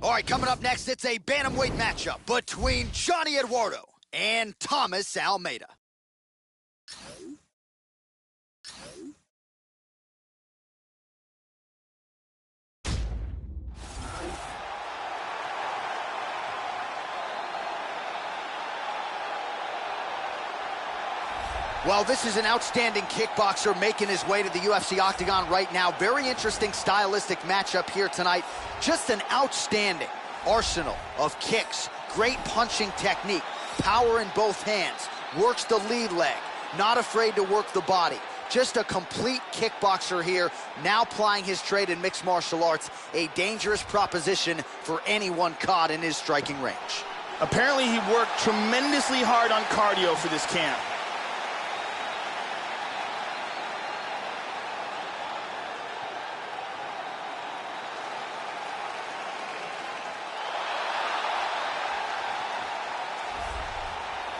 All right, coming up next, it's a bantamweight matchup between Johnny Eduardo and Thomas Almeida. Well, this is an outstanding kickboxer making his way to the UFC octagon right now. Very interesting stylistic matchup here tonight. Just an outstanding arsenal of kicks, great punching technique, power in both hands, works the lead leg, not afraid to work the body. Just a complete kickboxer here, now plying his trade in mixed martial arts, a dangerous proposition for anyone caught in his striking range. Apparently he worked tremendously hard on cardio for this camp.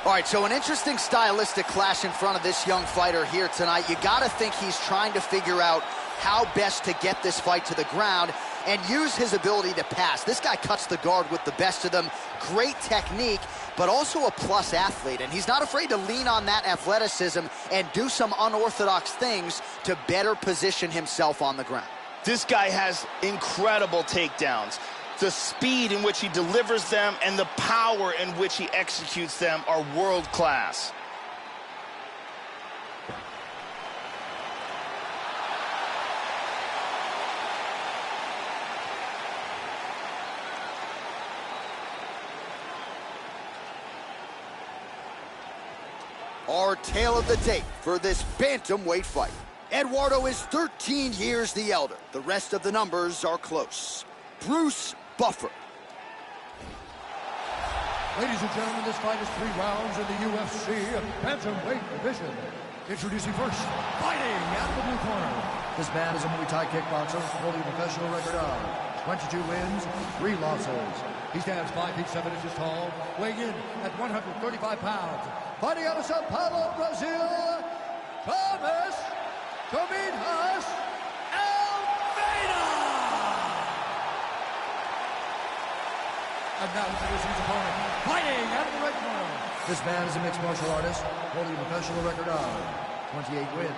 All right, so an interesting stylistic clash in front of this young fighter here tonight. You got to think he's trying to figure out how best to get this fight to the ground and use his ability to pass. This guy cuts the guard with the best of them. Great technique, but also a plus athlete. And he's not afraid to lean on that athleticism and do some unorthodox things to better position himself on the ground. This guy has incredible takedowns. The speed in which he delivers them and the power in which he executes them are world class. Our tale of the tape for this bantamweight fight. Eduardo is 13 years the elder. The rest of the numbers are close. Bruce Buffer. Ladies and gentlemen, this fight is 3 rounds in the UFC bantamweight division. Introducing first, fighting out of the blue corner. This man is a Muay Thai kickboxer holding a professional record of 22 wins, 3 losses. He stands 5 feet 7 inches tall, weighing in at 135 pounds. Fighting out of Sao Paulo, Brazil, Thomas Almeida. And now introducing his opponent, fighting out of the red corner. This man is a mixed martial artist, holding a professional record of 28 wins,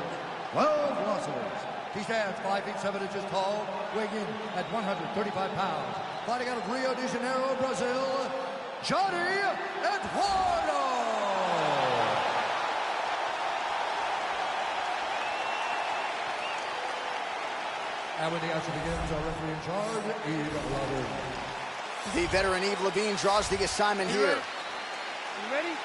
12 losses. He stands 5 feet 7 inches tall, weighing in at 135 pounds. Fighting out of Rio de Janeiro, Brazil, Johnny Eduardo. And when the action begins, our referee in charge, Yves Levine. The veteran Yves Levine draws the assignment here. You ready?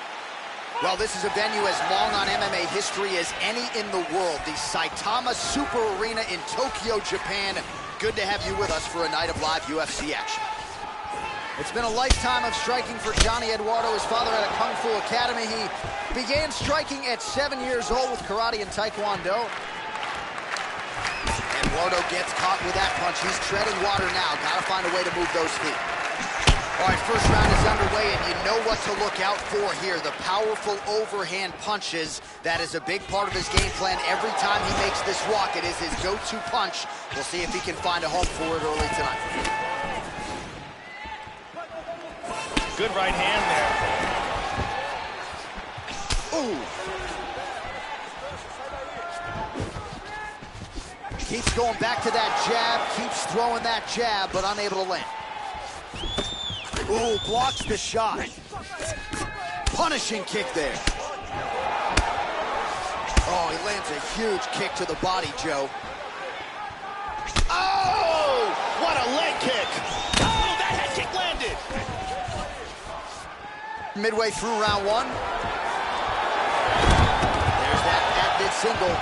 Well, this is a venue as long on MMA history as any in the world. The Saitama Super Arena in Tokyo, Japan. Good to have you with us for a night of live UFC action. It's been a lifetime of striking for Johnny Eduardo. His father had a Kung Fu Academy. He began striking at 7 years old with karate and taekwondo. Eduardo gets caught with that punch. He's treading water now. Gotta find a way to move those feet. All right, first round is underway, and you know what to look out for here. The powerful overhand punches. That is a big part of his game plan. Every time he makes this walk, it is his go-to punch. We'll see if he can find a home for it early tonight. Good right hand there. Ooh. Keeps going back to that jab, keeps throwing that jab, but unable to land. Ooh, blocks the shot. Punishing kick there. Oh, he lands a huge kick to the body, Joe. Oh, what a leg kick. Oh, that head kick landed. Midway through round 1. There's that patented single.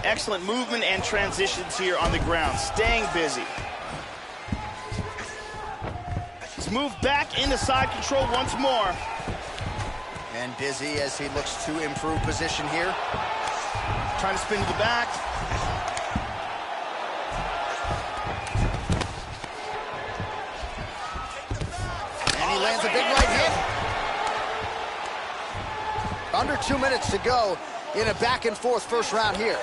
Excellent movement and transitions here on the ground, staying busy. He's moved back into side control once more. And busy as he looks to improve position here. Trying to spin to the back. And he lands a big right hit. Under 2 minutes to go in a back-and-forth first round here.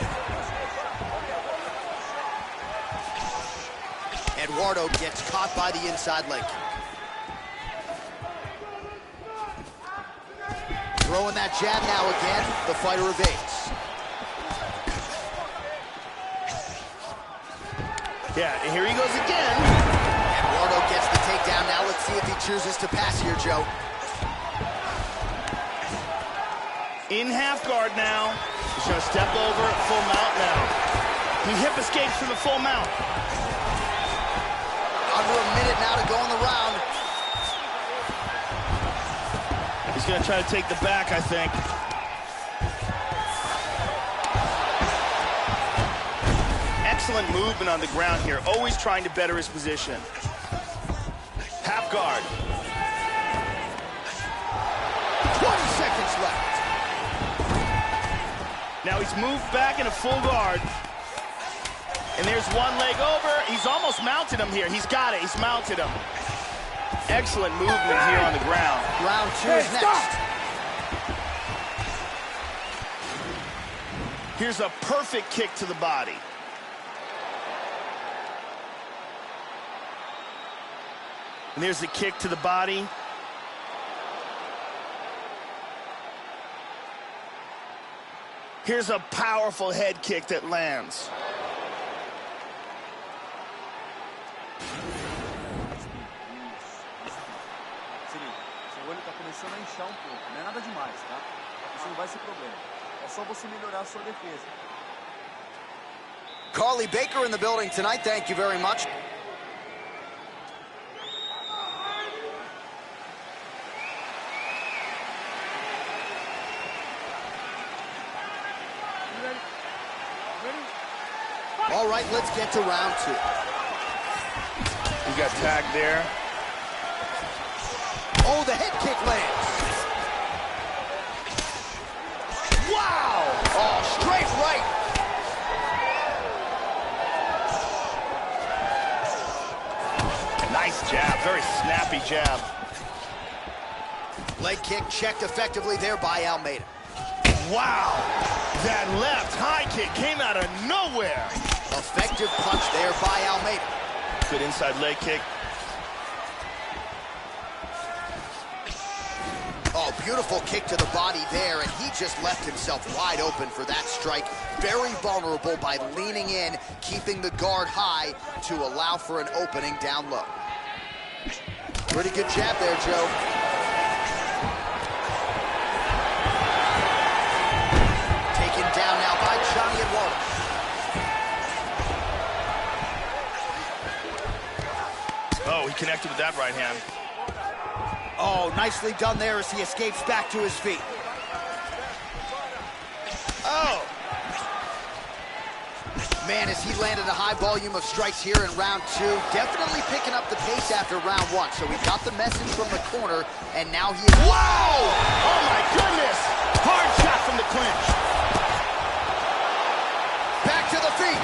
Eduardo gets caught by the inside leg kick. Throwing that jab now again. The fighter evades. Yeah, and here he goes again. Eduardo gets the takedown now. Let's see if he chooses to pass here, Joe. In half guard now. He's going to step over, full mount now. He hip escapes from the full mount. Under a minute now to go in the round. He's going to try to take the back, I think. Excellent movement on the ground here, always trying to better his position. Half guard. 20 seconds left. Now he's moved back in a full guard. And there's one leg over. He's almost mounted him here. He's got it. He's mounted him. Excellent movement here on the ground. Round two is next. Here's a perfect kick to the body. And there's the kick to the body. Here's a powerful head kick that lands. Seu olho está começando a inchar pouco, não é nada demais, tá? Isso não vai ser problema. É só você melhorar a sua defesa. Carly Baker in the building tonight. Thank you very much. All right, let's get to round two. He got tagged there. Oh, the head kick lands. Wow! Oh, straight right. Nice jab, very snappy jab. Leg kick checked effectively there by Almeida. Wow! That left high kick came out of nowhere. Effective punch there by Almeida. Good inside leg kick. Oh, beautiful kick to the body there, and he just left himself wide open for that strike. Very vulnerable by leaning in, keeping the guard high to allow for an opening down low. Pretty good jab there, Joe. Taken down now by Johnny Eduardo. Oh, he connected with that right hand. Oh, nicely done there as he escapes back to his feet. Oh! Man, as he landed a high volume of strikes here in round two, definitely picking up the pace after round one. So he got the message from the corner, and now he is... Wow! Oh, my goodness! Hard shot from the clinch. Back to the feet.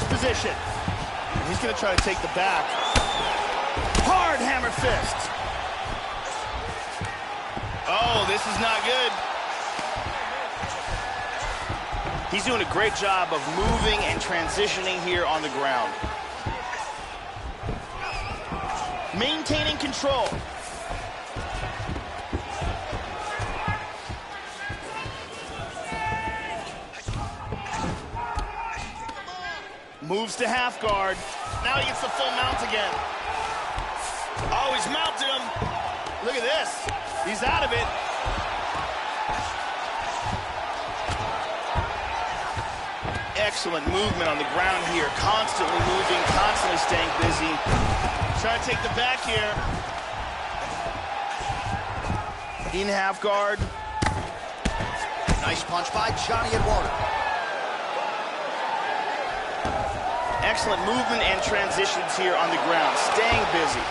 Position. He's going to try to take the back. Hard hammer fist. Oh, this is not good. He's doing a great job of moving and transitioning here on the ground. Maintaining control. Moves to half guard. Now he gets the full mount again. Oh, he's mounted him. Look at this. He's out of it. Excellent movement on the ground here. Constantly moving, constantly staying busy. Trying to take the back here. In half guard. Nice punch by Johnny Eduardo. Excellent movement and transitions here on the ground, staying busy.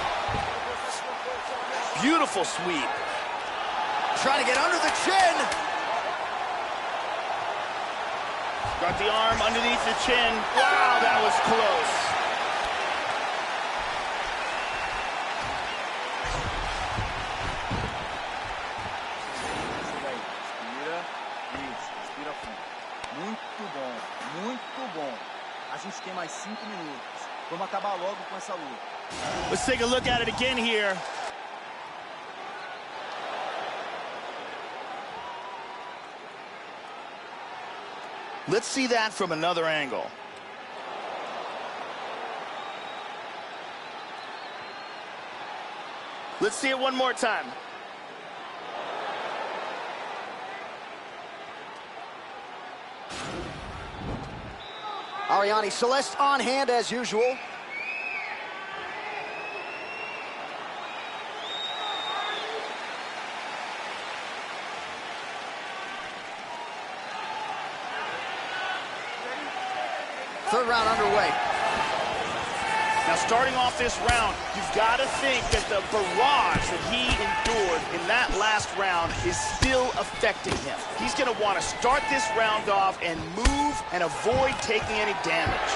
Beautiful sweep. Trying to get under the chin. Got the arm underneath the chin. Wow, that was close. mais 5 minutos. Vamos acabar logo com essa luta. Let's take a look at it again here. Let's see that from another angle. Let's see it one more time. Ariane Celeste on hand as usual. Third round underway. Now, starting off this round, you've got to think that the barrage that he endured in that last round is still affecting him. He's going to want to start this round off and move and avoid taking any damage.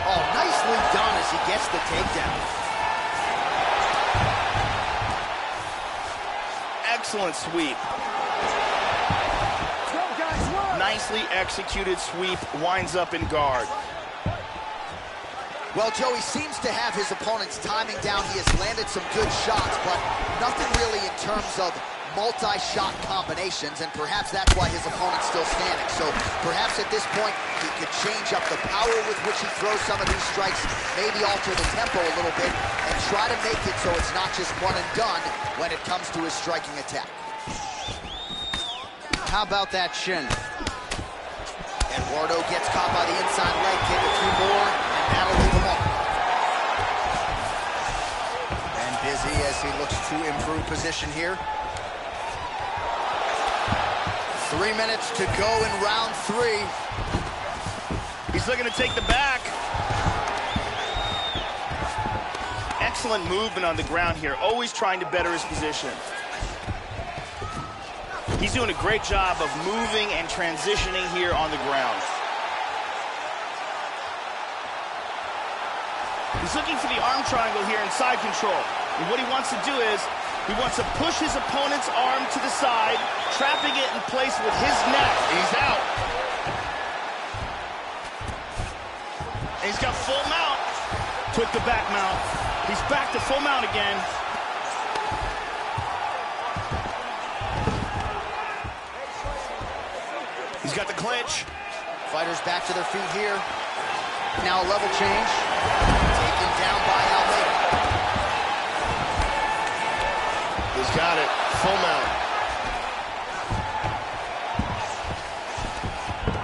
Oh, nicely done as he gets the takedown. Excellent sweep. Nicely executed sweep, winds up in guard. Well, Joe, he seems to have his opponent's timing down. He has landed some good shots, but nothing really in terms of multi-shot combinations, and perhaps that's why his opponent's still standing. So perhaps at this point, he could change up the power with which he throws some of these strikes, maybe alter the tempo a little bit, and try to make it so it's not just one and done when it comes to his striking attack. How about that shin? Eduardo gets caught by the inside leg kick, a few more, and that'll leave him up. And busy as he looks to improve position here. 3 minutes to go in round 3. He's looking to take the back. Excellent movement on the ground here, always trying to better his position. He's doing a great job of moving and transitioning here on the ground. He's looking for the arm triangle here in side control. And what he wants to do is, he wants to push his opponent's arm to the side, trapping it in place with his neck. He's out. And he's got full mount. Took the back mount. He's back to full mount again. He's got the clinch. Fighters back to their feet here. Now a level change. Taken down by Almeida. He's got it. Full mount.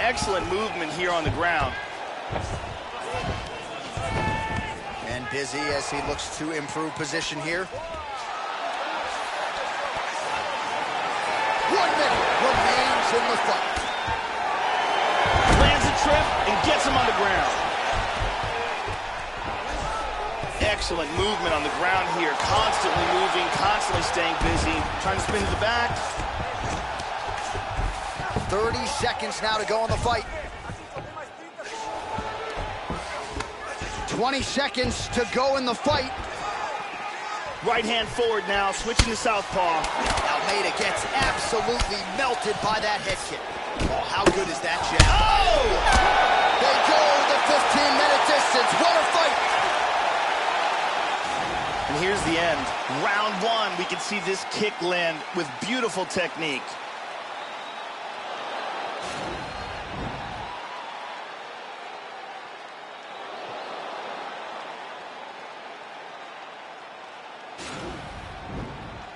Excellent movement here on the ground. And busy as he looks to improve position here. 1 minute remains in the fight. Lands a trip and gets him on the ground. Excellent movement on the ground here. Constantly moving, constantly staying busy. Trying to spin to the back. 30 seconds now to go in the fight. 20 seconds to go in the fight. Right hand forward now, switching to southpaw. Almeida gets absolutely melted by that head kick. Oh, how good is that jab? Oh! They go the 15-minute distance. What a fight! And here's the end. Round 1, we can see this kick land with beautiful technique.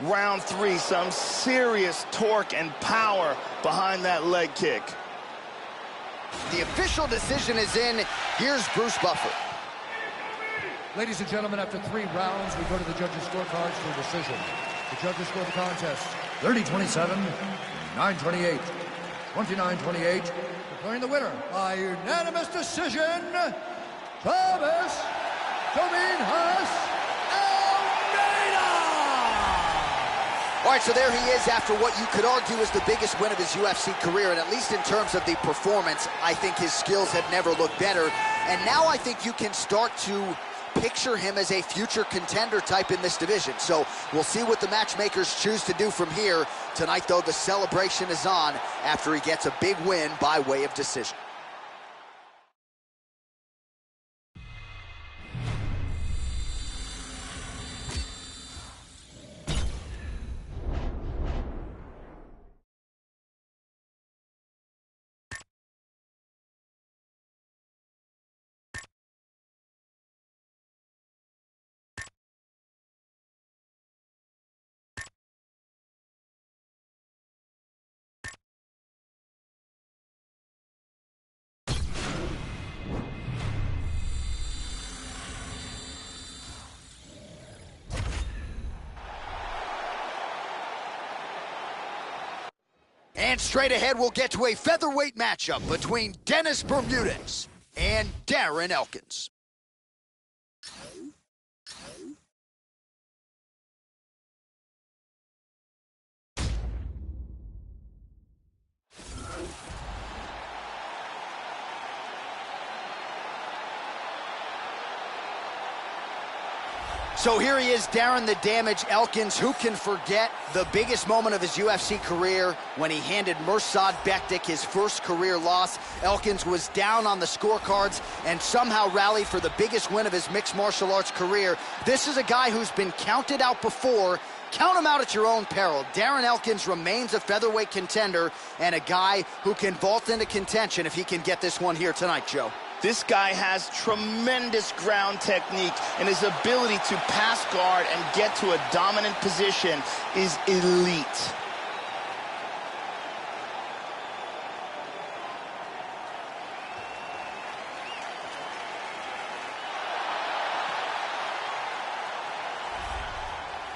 Round 3, some serious torque and power behind that leg kick. The official decision is in. Here's Bruce Buffer. Ladies and gentlemen, after 3 rounds, we go to the judges' scorecards for a decision. The judges score the contest 30-27, 9-28, 29-28, declaring the winner by unanimous decision, Thomas Dominguez Almeida! All right, so there he is after what you could argue is the biggest win of his UFC career, and at least in terms of the performance, I think his skills have never looked better. And now I think you can start to picture him as a future contender type in this division. So we'll see what the matchmakers choose to do from here. Tonight, though, the celebration is on after he gets a big win by way of decision. And straight ahead, we'll get to a featherweight matchup between Dennis Bermudez and Darren Elkins. So here he is, Darren the Damage Elkins. Who can forget the biggest moment of his UFC career when he handed Mirsad Bektic his first career loss? Elkins was down on the scorecards and somehow rallied for the biggest win of his mixed martial arts career. This is a guy who's been counted out before. Count him out at your own peril. Darren Elkins remains a featherweight contender and a guy who can vault into contention if he can get this one here tonight, Joe. This guy has tremendous ground technique, and his ability to pass guard and get to a dominant position is elite.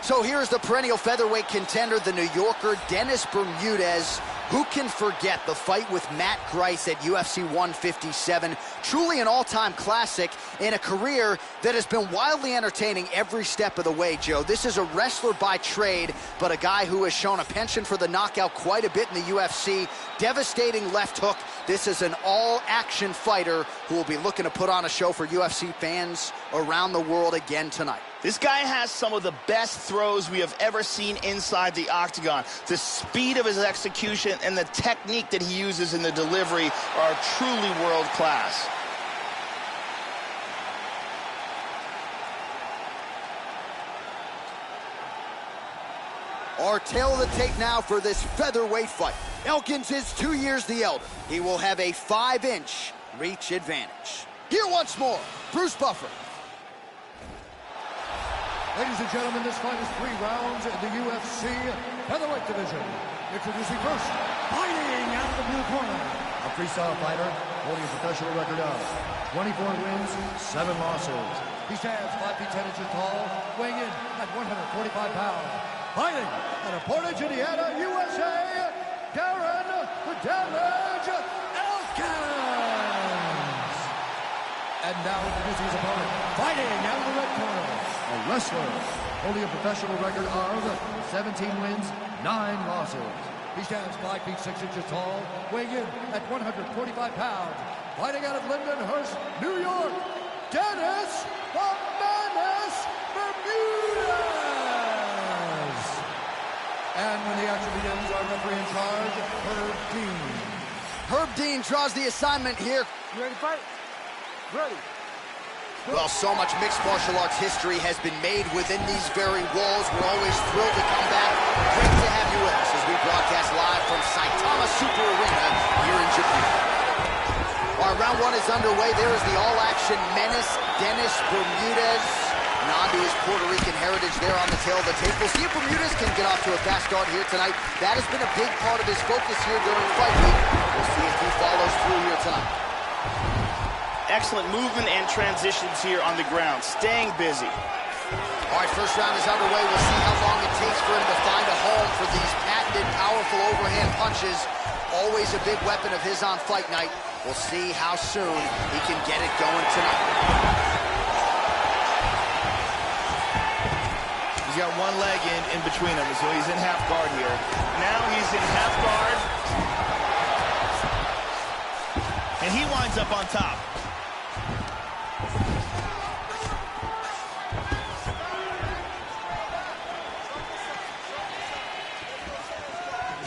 So here's the perennial featherweight contender, the New Yorker, Dennis Bermudez. Who can forget the fight with Matt Grice at UFC 157? Truly an all-time classic in a career that has been wildly entertaining every step of the way, Joe. This is a wrestler by trade, but a guy who has shown a penchant for the knockout quite a bit in the UFC. Devastating left hook. This is an all-action fighter who will be looking to put on a show for UFC fans around the world again tonight. This guy has some of the best throws we have ever seen inside the octagon. The speed of his execution and the technique that he uses in the delivery are truly world class. Our tale of the tape now for this featherweight fight. Elkins is 2 years the elder. He will have a 5-inch reach advantage. Here once more, Bruce Buffer. Ladies and gentlemen, this fight is 3 rounds in the UFC featherweight division. Introducing first, fighting out of the blue corner, a freestyle fighter holding a professional record of 24 wins, 7 losses. He stands 5 feet 10 inches tall, weighing in at 145 pounds. Fighting out of Portage, Indiana, USA, Darren the Damage Elkins. And now introducing his opponent, fighting out of the red corner, a wrestler holding a professional record of 17 wins, 9 losses. He stands 5 feet 6 inches tall, weighing in at 145 pounds. Fighting out of Lindenhurst, New York, Dennis the Menace Bermudez. And when the action begins, our referee in charge, Herb Dean. Herb Dean draws the assignment here. You ready to fight? Ready. Well, so much mixed martial arts history has been made within these very walls. We're always thrilled to come back. Great to have you with us as we broadcast live from Saitama Super Arena here in Japan. Our round 1 is underway. There is the all-action menace, Dennis Bermudez. On to his Puerto Rican heritage there on the tail of the tape. We'll see if Bermudez can get off to a fast start here tonight. That has been a big part of his focus here during fight week. We'll see if he follows through here tonight. Excellent movement and transitions here on the ground, staying busy. All right, first round is underway. We'll see how long it takes for him to find a home for these patented, powerful overhand punches. Always a big weapon of his on fight night. We'll see how soon he can get it going tonight. He's got one leg in between them, so he's in half guard here. Now he's in half guard. And he winds up on top.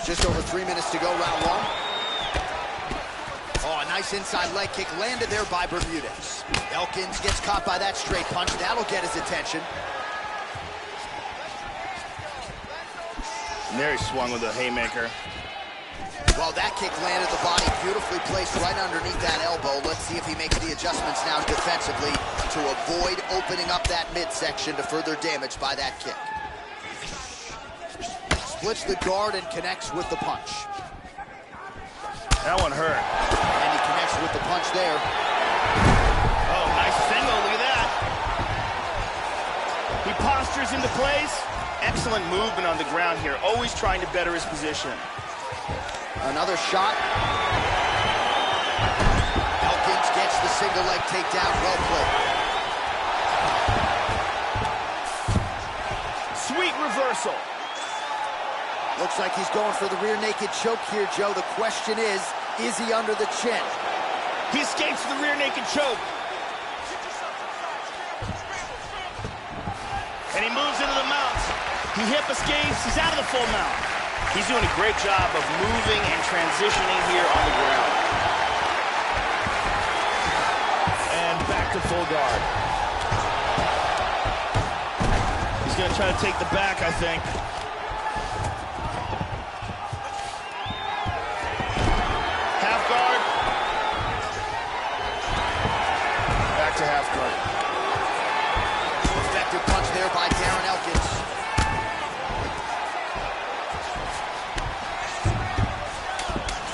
Just over 3 minutes to go, round 1. Oh, a nice inside leg kick landed there by Bermudez. Elkins gets caught by that straight punch. That'll get his attention. And there he swung with a haymaker. Well, that kick landed the body beautifully placed right underneath that elbow. Let's see if he makes the adjustments now defensively to avoid opening up that midsection to further damage by that kick. Splits the guard and connects with the punch. That one hurt. And he connects with the punch there. Oh, nice single, look at that. He postures into place. Excellent movement on the ground here, always trying to better his position. Another shot. Elkins gets the single leg takedown. Well played. Sweet reversal. Looks like he's going for the rear naked choke here, Joe. The question is he under the chin? He escapes the rear naked choke. And he moves into the mount. He hip escapes. He's out of the full mount. He's doing a great job of moving and transitioning here on the ground. And back to full guard. He's going to try to take the back, I think. Half guard. Back to half guard. Effective punch there by Darren Elkins.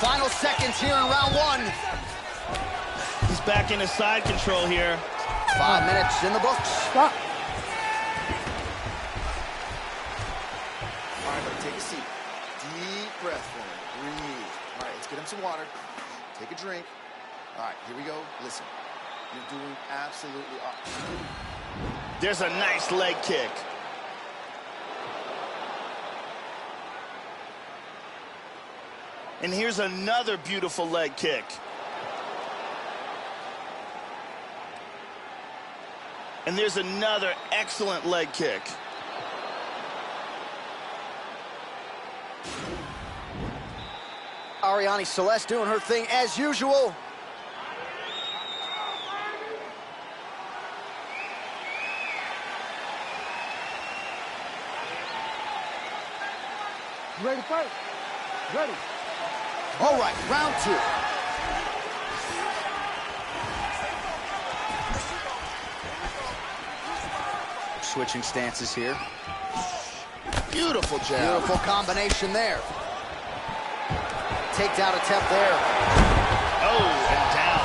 Final seconds here in round one. He's back into side control here. 5 minutes in the books. Stop. All right, buddy, take a seat. Deep breath for me. Breathe. All right, let's get him some water. Take a drink. All right, here we go. Listen, you're doing absolutely awesome. There's a nice leg kick. And here's another beautiful leg kick. And there's another excellent leg kick. Ariane Celeste doing her thing as usual. You ready to fight? Ready. All right, round two. Switching stances here. Beautiful jab. Beautiful combination there. Takedown attempt there. Oh, and down.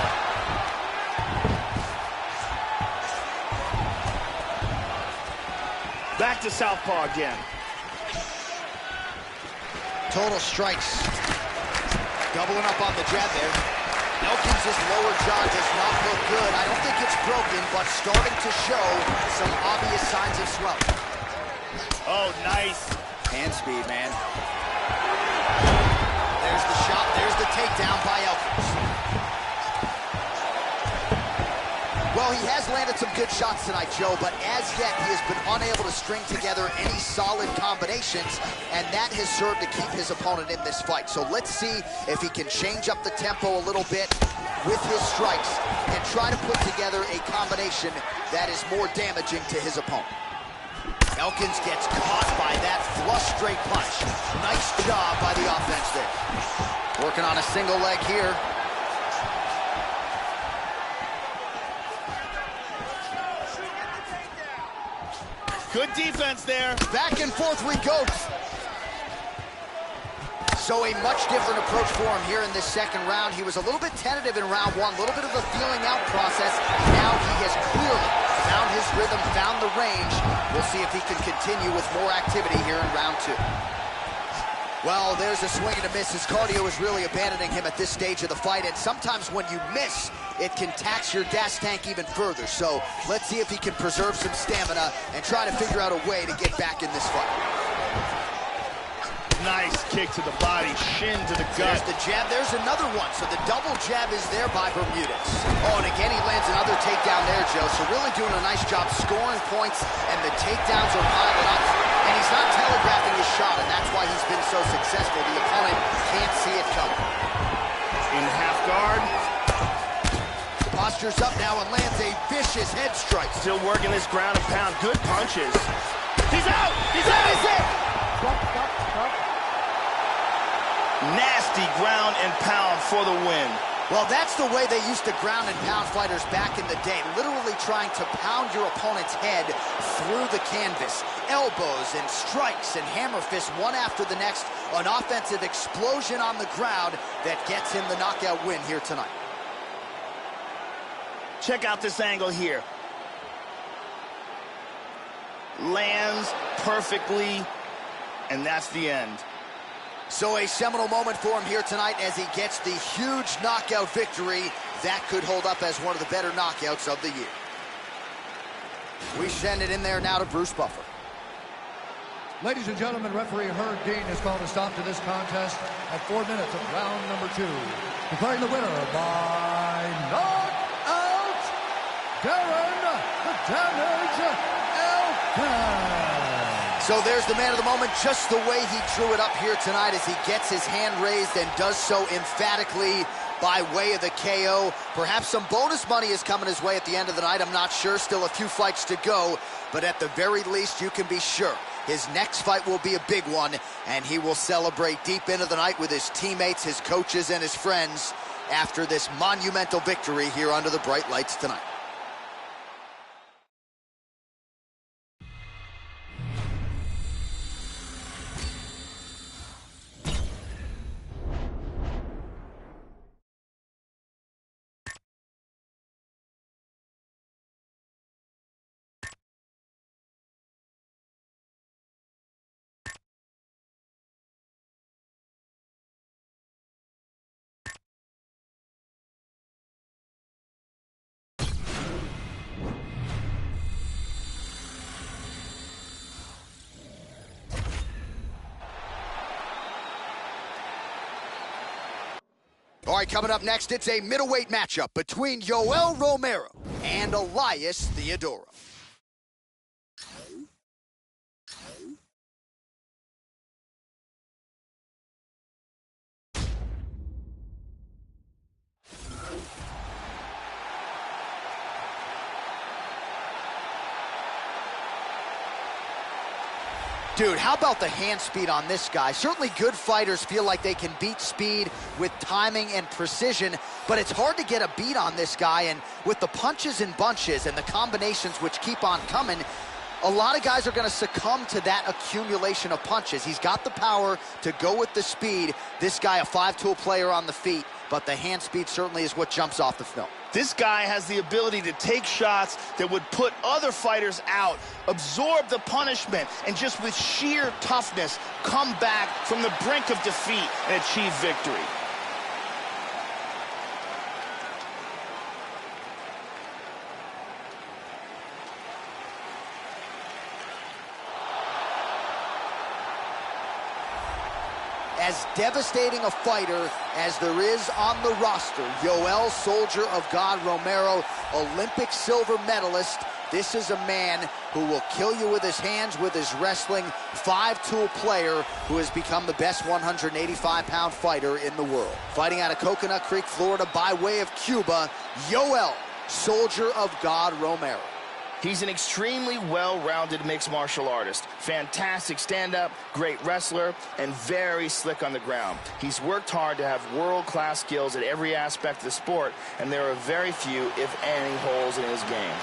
Back to southpaw again. Total strikes. Doubling up on the jab there. Elkins' lower jaw does not look good. I don't think it's broken, but starting to show some obvious signs of swelling. Oh, nice. Hand speed, man. There's the shot. There's the takedown by Elkins. Well, he has landed some good shots tonight, Joe, but as yet he has been unable to string together any solid combinations, and that has served to keep his opponent in this fight. So let's see if he can change up the tempo a little bit with his strikes and try to put together a combination that is more damaging to his opponent. Elkins gets caught by that flush straight punch. Nice job by the offense there. Working on a single leg here. Good defense there. Back and forth we go. So a much different approach for him here in this second round. He was a little bit tentative in round one, a little bit of a feeling out process. Now he has clearly found his rhythm, found the range. We'll see if he can continue with more activity here in round two. Well, there's a swing and a miss. His cardio is really abandoning him at this stage of the fight, and sometimes when you miss, it can tax your gas tank even further. So let's see if he can preserve some stamina and try to figure out a way to get back in this fight. Nice kick to the body, shin to the gut. There's the jab, there's another one. So the double jab is there by Bermudez. Oh, and again, he lands another takedown there, Joe. So really doing a nice job scoring points, and the takedowns are piling up. And he's not telegraphing his shot, and that's why he's been so successful. The opponent can't see it coming. In half guard. Postures up now and lands a vicious head strike. Still working this ground and pound. Good punches. He's out! He's out! That is it! Stop. Nasty ground and pound for the win. Well, that's the way they used to ground and pound fighters back in the day, literally trying to pound your opponent's head through the canvas. Elbows and strikes and hammer fists, one after the next. An offensive explosion on the ground that gets him the knockout win here tonight. Check out this angle here. Lands perfectly, and that's the end. So a seminal moment for him here tonight as he gets the huge knockout victory. That could hold up as one of the better knockouts of the year. We send it in there now to Bruce Buffer. Ladies and gentlemen, referee Herb Dean has called a stop to this contest at 4 minutes of round number 2. Declaring the winner by knockout, Darren the Damage Elkin. So there's the man of the moment, just the way he drew it up here tonight as he gets his hand raised and does so emphatically by way of the KO. Perhaps some bonus money is coming his way at the end of the night. I'm not sure. Still a few fights to go. But at the very least, you can be sure his next fight will be a big one, and he will celebrate deep into the night with his teammates, his coaches, and his friends after this monumental victory here under the bright lights tonight. All right, coming up next, it's a middleweight matchup between Yoel Romero and Elias Theodorou. Dude, how about the hand speed on this guy? Certainly good fighters feel like they can beat speed with timing and precision, but it's hard to get a beat on this guy, and with the punches and bunches and the combinations which keep on coming, a lot of guys are going to succumb to that accumulation of punches. He's got the power to go with the speed. This guy, a 5-tool player on the feet, but the hand speed certainly is what jumps off the film. This guy has the ability to take shots that would put other fighters out, absorb the punishment, and just with sheer toughness, come back from the brink of defeat and achieve victory. As devastating a fighter as there is on the roster, Yoel Soldier of God Romero, Olympic silver medalist. This is a man who will kill you with his hands, with his wrestling, 5-tool player who has become the best 185-pound fighter in the world. Fighting out of Coconut Creek, Florida, by way of Cuba, Yoel Soldier of God Romero. He's an extremely well-rounded mixed martial artist. Fantastic stand-up, great wrestler, and very slick on the ground. He's worked hard to have world-class skills at every aspect of the sport, and there are very few, if any, holes in his game.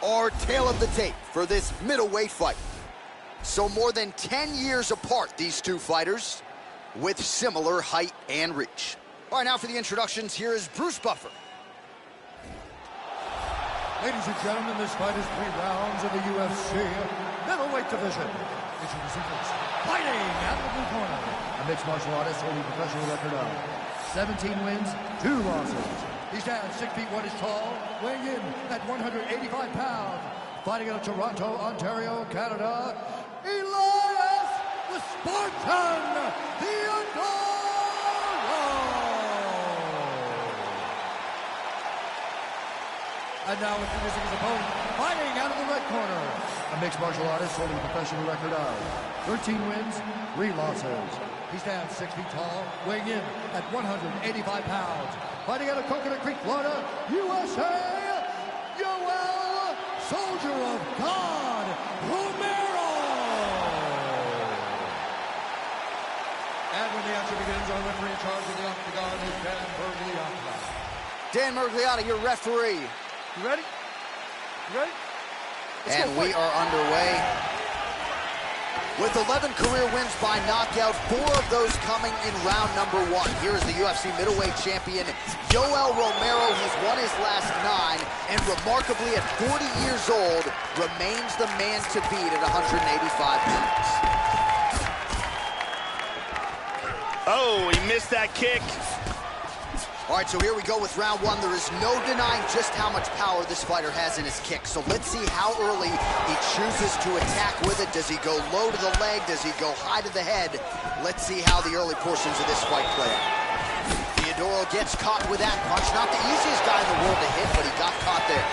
Our tale of the tape for this middleweight fight. So more than 10 years apart, these two fighters, with similar height and reach. All right, now for the introductions, here is Bruce Buffer. Ladies and gentlemen, this fight is 3 rounds in the UFC middleweight division. Introducing first, fighting out of the blue corner, a mixed martial artist holding a professional record of 17 wins, 2 losses. He stands 6 feet 1 inch tall, weighing in at 185 pounds. Fighting out of Toronto, Ontario, Canada, Elias the Spartan Theodorou. And now introducing his opponent, fighting out of the red corner, a mixed martial artist holding a professional record of 13 wins, 3 losses. He stands 6 feet tall, weighing in at 185 pounds. Fighting out of Coconut Creek, Florida, USA, Yoel Soldier of God Romero. And when the action begins, our referee in charge of the octagon is Dan Mergliotta. Dan Mergliotta, your referee. You ready? You ready? And we are underway. With 11 career wins by knockout, 4 of those coming in round number 1. Here is the UFC middleweight champion, Yoel Romero. He's won his last 9, and remarkably at 40 years old, remains the man to beat at 185 pounds. Oh, he missed that kick. All right, so here we go with round 1. There is no denying just how much power this fighter has in his kick. So let's see how early he chooses to attack with it. Does he go low to the leg? Does he go high to the head? Let's see how the early portions of this fight play out. Theodoro gets caught with that punch. Not the easiest guy in the world to hit, but he got caught there.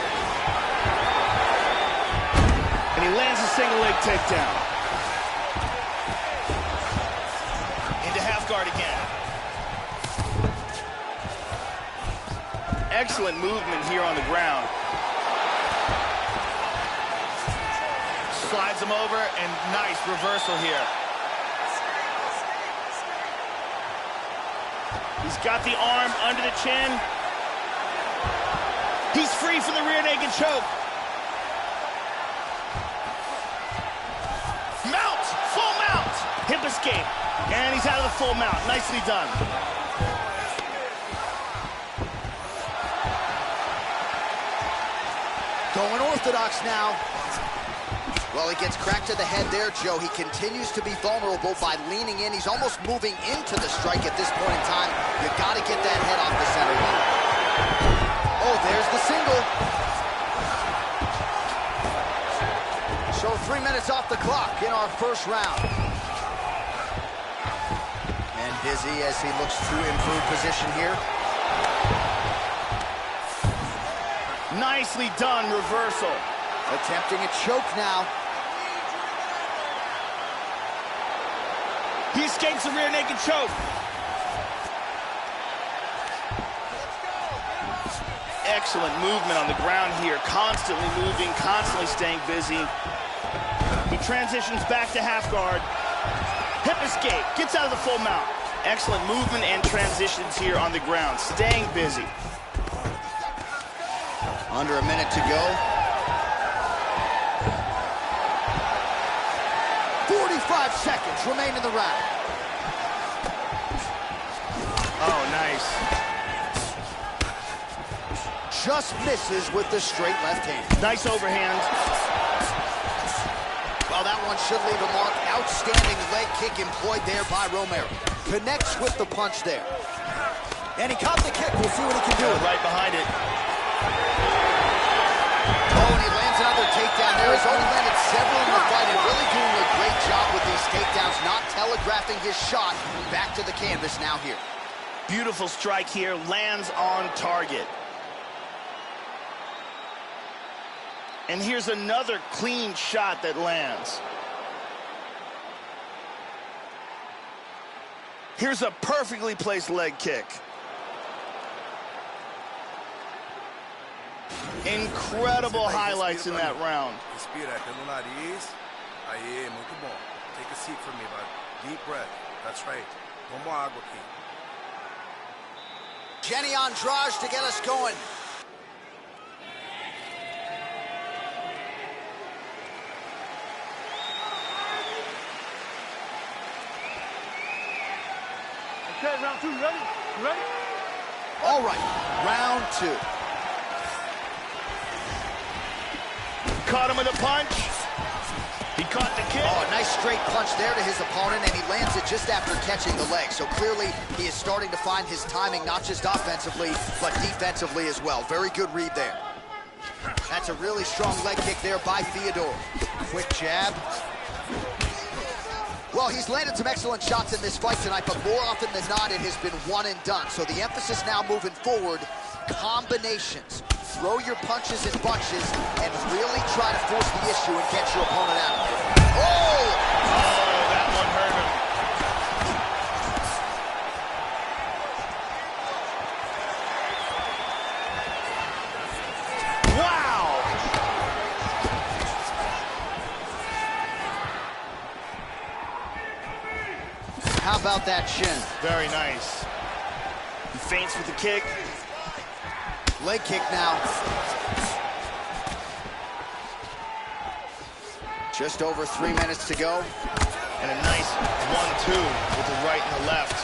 And he lands a single leg takedown. Into half guard again. Excellent movement here on the ground. Slides him over, and nice reversal here. He's got the arm under the chin. He's free from the rear naked choke. Mount, full mount. Hip escape, and he's out of the full mount. Nicely done. Going orthodox now. Well, he gets cracked to the head there, Joe. He continues to be vulnerable by leaning in. He's almost moving into the strike at this point in time. You got to get that head off the center line. Oh, there's the single. So 3 minutes off the clock in our first round. And busy as he looks to improve position here. Nicely done reversal. Attempting a choke now. He escapes the rear naked choke. Excellent movement on the ground here. Constantly moving, constantly staying busy. He transitions back to half guard. Hip escape, gets out of the full mount. Excellent movement and transitions here on the ground. Staying busy. Under a minute to go. 45 seconds remain in the round. Oh, nice. Just misses with the straight left hand. Nice overhand. Well, that one should leave a mark. Outstanding leg kick employed there by Romero. Connects with the punch there. And he caught the kick. We'll see what he can do. Right behind it. Oh, and he lands another takedown there. He's only landed several in the fight and really doing a great job with these takedowns, not telegraphing his shot. Back to the canvas now here. Beautiful strike here, lands on target. And here's another clean shot that lands. Here's a perfectly placed leg kick. Incredible highlights in that round. Respira pelo nariz. Aí, muito bom. Take a seat for me, bud. Deep breath. That's right. Toma água aqui. Jenny Andrade to get us going. Okay, round 2, you ready? You ready? All right, round 2. Caught him with a punch. He caught the kick. Oh, a nice straight punch there to his opponent, and he lands it just after catching the leg. So clearly, he is starting to find his timing, not just offensively, but defensively as well. Very good read there. That's a really strong leg kick there by Theodore. Quick jab. Well, he's landed some excellent shots in this fight tonight, but more often than not, it has been one and done. So the emphasis now moving forward, combinations. Throw your punches and bunches and really try to force the issue and get your opponent out of it. Oh! Oh, that one hurt him. Wow! How about that shin? Very nice. He feints with the kick. Leg kick now. Just over 3 minutes to go. And a nice 1-2 with the right and the left.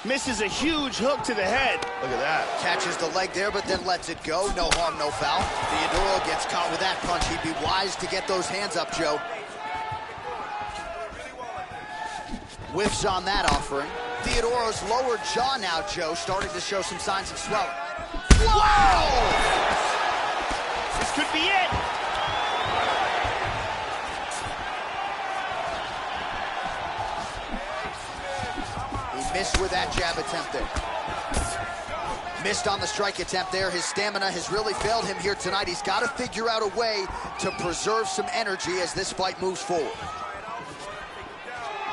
Misses a huge hook to the head. Look at that. Catches the leg there, but then lets it go. No harm, no foul. Theodoro gets caught with that punch. He'd be wise to get those hands up, Joe. Whiffs on that offering. Theodoro's lower jaw now, Joe, starting to show some signs of swelling. Wow! This could be it. Missed with that jab attempt there. Missed on the strike attempt there. His stamina has really failed him here tonight. He's got to figure out a way to preserve some energy as this fight moves forward.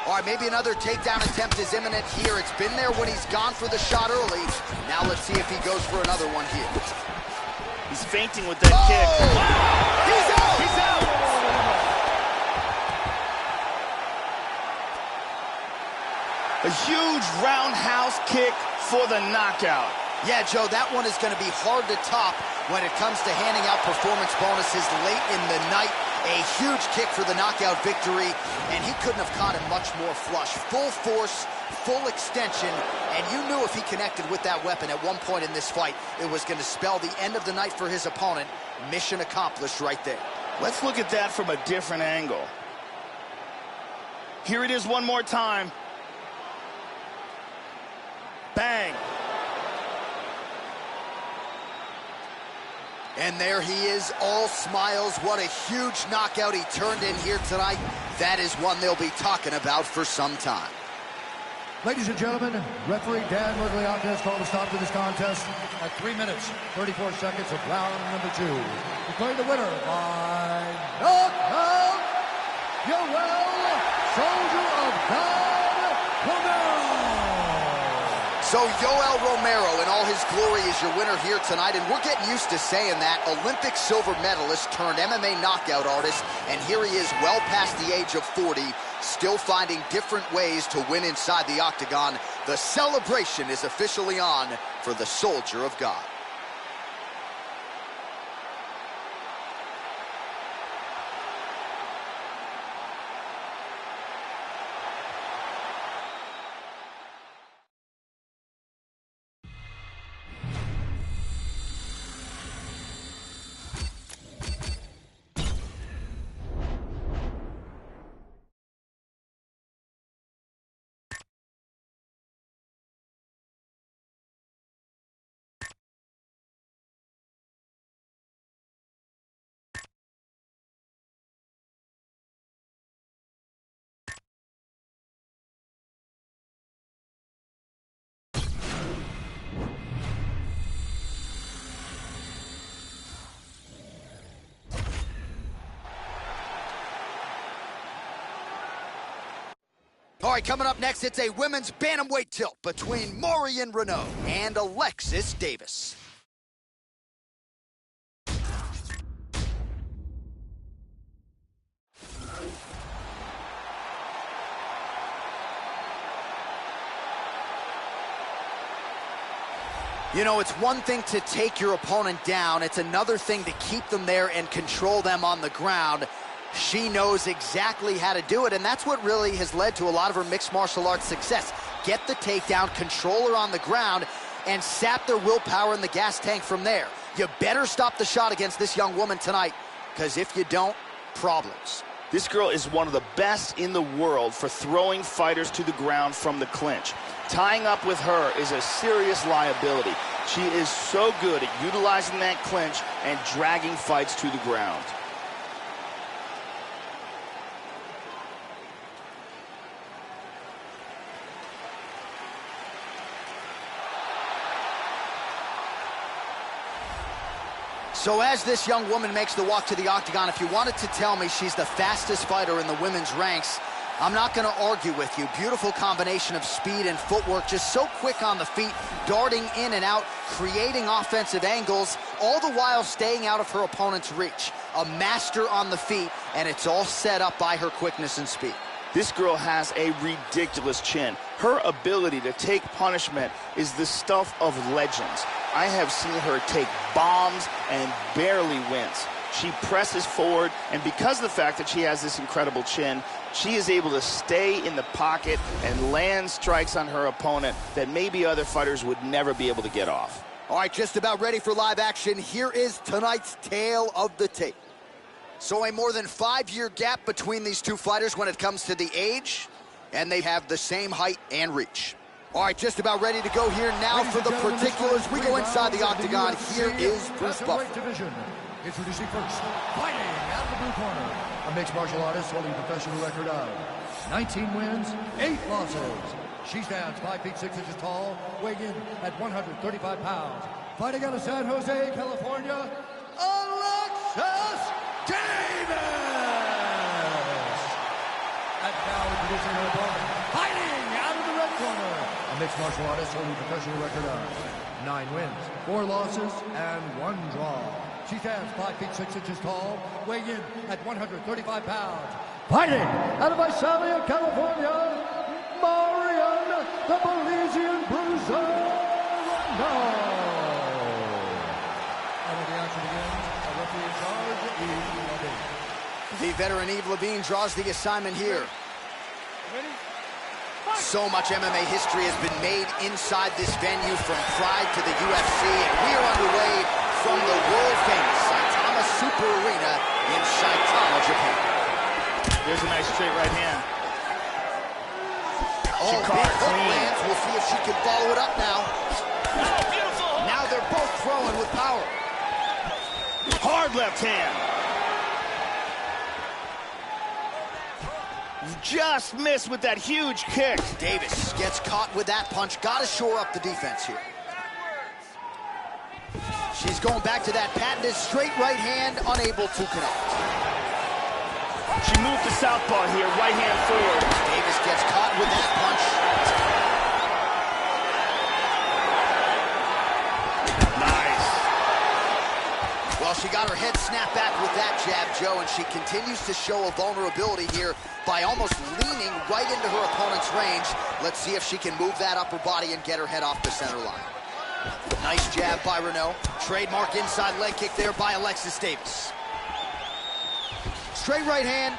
All right, maybe another takedown attempt is imminent here. It's been there when he's gone for the shot early. Now let's see if he goes for another one here. He's fainting with that kick. Wow! He's out! He's out! A huge roundhouse kick for the knockout. Yeah, Joe, that one is going to be hard to top when it comes to handing out performance bonuses late in the night. A huge kick for the knockout victory, and he couldn't have caught him much more flush. Full force, full extension, and you knew if he connected with that weapon at one point in this fight, it was going to spell the end of the night for his opponent. Mission accomplished right there. Let's look at that from a different angle. Here it is one more time. Bang. And there he is, all smiles. What a huge knockout he turned in here tonight. That is one they'll be talking about for some time. Ladies and gentlemen, referee Dan Mergliata has called a stop to this contest at 3 minutes, 34 seconds of round number 2. Declaring the winner by knockout, Yoel Soldier of God Romero. So Yoel Romero in all his glory is your winner here tonight, and we're getting used to saying that. Olympic silver medalist turned MMA knockout artist, and here he is well past the age of 40, still finding different ways to win inside the octagon. The celebration is officially on for the Soldier of God. All right, coming up next, it's a women's bantamweight tilt between Marion Renaud and Alexis Davis. You know, it's one thing to take your opponent down. It's another thing to keep them there and control them on the ground. She knows exactly how to do it, and that's what really has led to a lot of her mixed martial arts success. Get the takedown, control her on the ground, and sap their willpower in the gas tank from there. You better stop the shot against this young woman tonight, because if you don't, problems. This girl is one of the best in the world for throwing fighters to the ground from the clinch. Tying up with her is a serious liability. She is so good at utilizing that clinch and dragging fights to the ground. So as this young woman makes the walk to the octagon, if you wanted to tell me she's the fastest fighter in the women's ranks, I'm not going to argue with you. Beautiful combination of speed and footwork, just so quick on the feet, darting in and out, creating offensive angles, all the while staying out of her opponent's reach. A master on the feet, and it's all set up by her quickness and speed. This girl has a ridiculous chin. Her ability to take punishment is the stuff of legends. I have seen her take bombs and barely wins. She presses forward, and because of the fact that she has this incredible chin, she is able to stay in the pocket and land strikes on her opponent that maybe other fighters would never be able to get off. All right, just about ready for live action. Here is tonight's tale of the tape. So a more than 5-year gap between these two fighters when it comes to the age, and they have the same height and reach. All right, just about ready to go here now for the particulars. We go inside the octagon. Here is Bruce Buffer. Introducing first, fighting out of the blue corner, a mixed martial artist holding a professional record of 19 wins, 8 losses. She stands 5 feet 6 inches tall, weighing in at 135 pounds. Fighting out of San Jose, California, Alexis Davis! And now introducing her opponent, fighting out of the red corner, a mixed martial artist holding a professional record of 9 wins, 4 losses, and 1 draw. She stands 5 feet 6 inches tall, weighing in at 135 pounds. Fighting out of Visalia, California, Marion, the Belizean Bruiser, Rondo. And when the action begins, a referee in charge, Eve Levine. The veteran Eve Levine draws the assignment here. So much MMA history has been made inside this venue from Pride to the UFC, and we are underway from the world-famous Saitama Super Arena in Saitama, Japan. There's a nice straight right hand. Oh, big hook lands. We'll see if she can follow it up now. Oh, beautiful! Now they're both throwing with power. Hard left hand. Just missed with that huge kick. Davis gets caught with that punch. Got to shore up the defense here. She's going back to that patented straight right hand, unable to connect. She moved to southpaw here, right hand forward. Davis gets caught with that punch. Nice. Well, she got her head snapped back with that jab, Joe, and she continues to show a vulnerability here by almost leaning right into her opponent's range. Let's see if she can move that upper body and get her head off the center line. Nice jab by Renault. Trademark inside leg kick there by Alexis Davis. Straight right hand,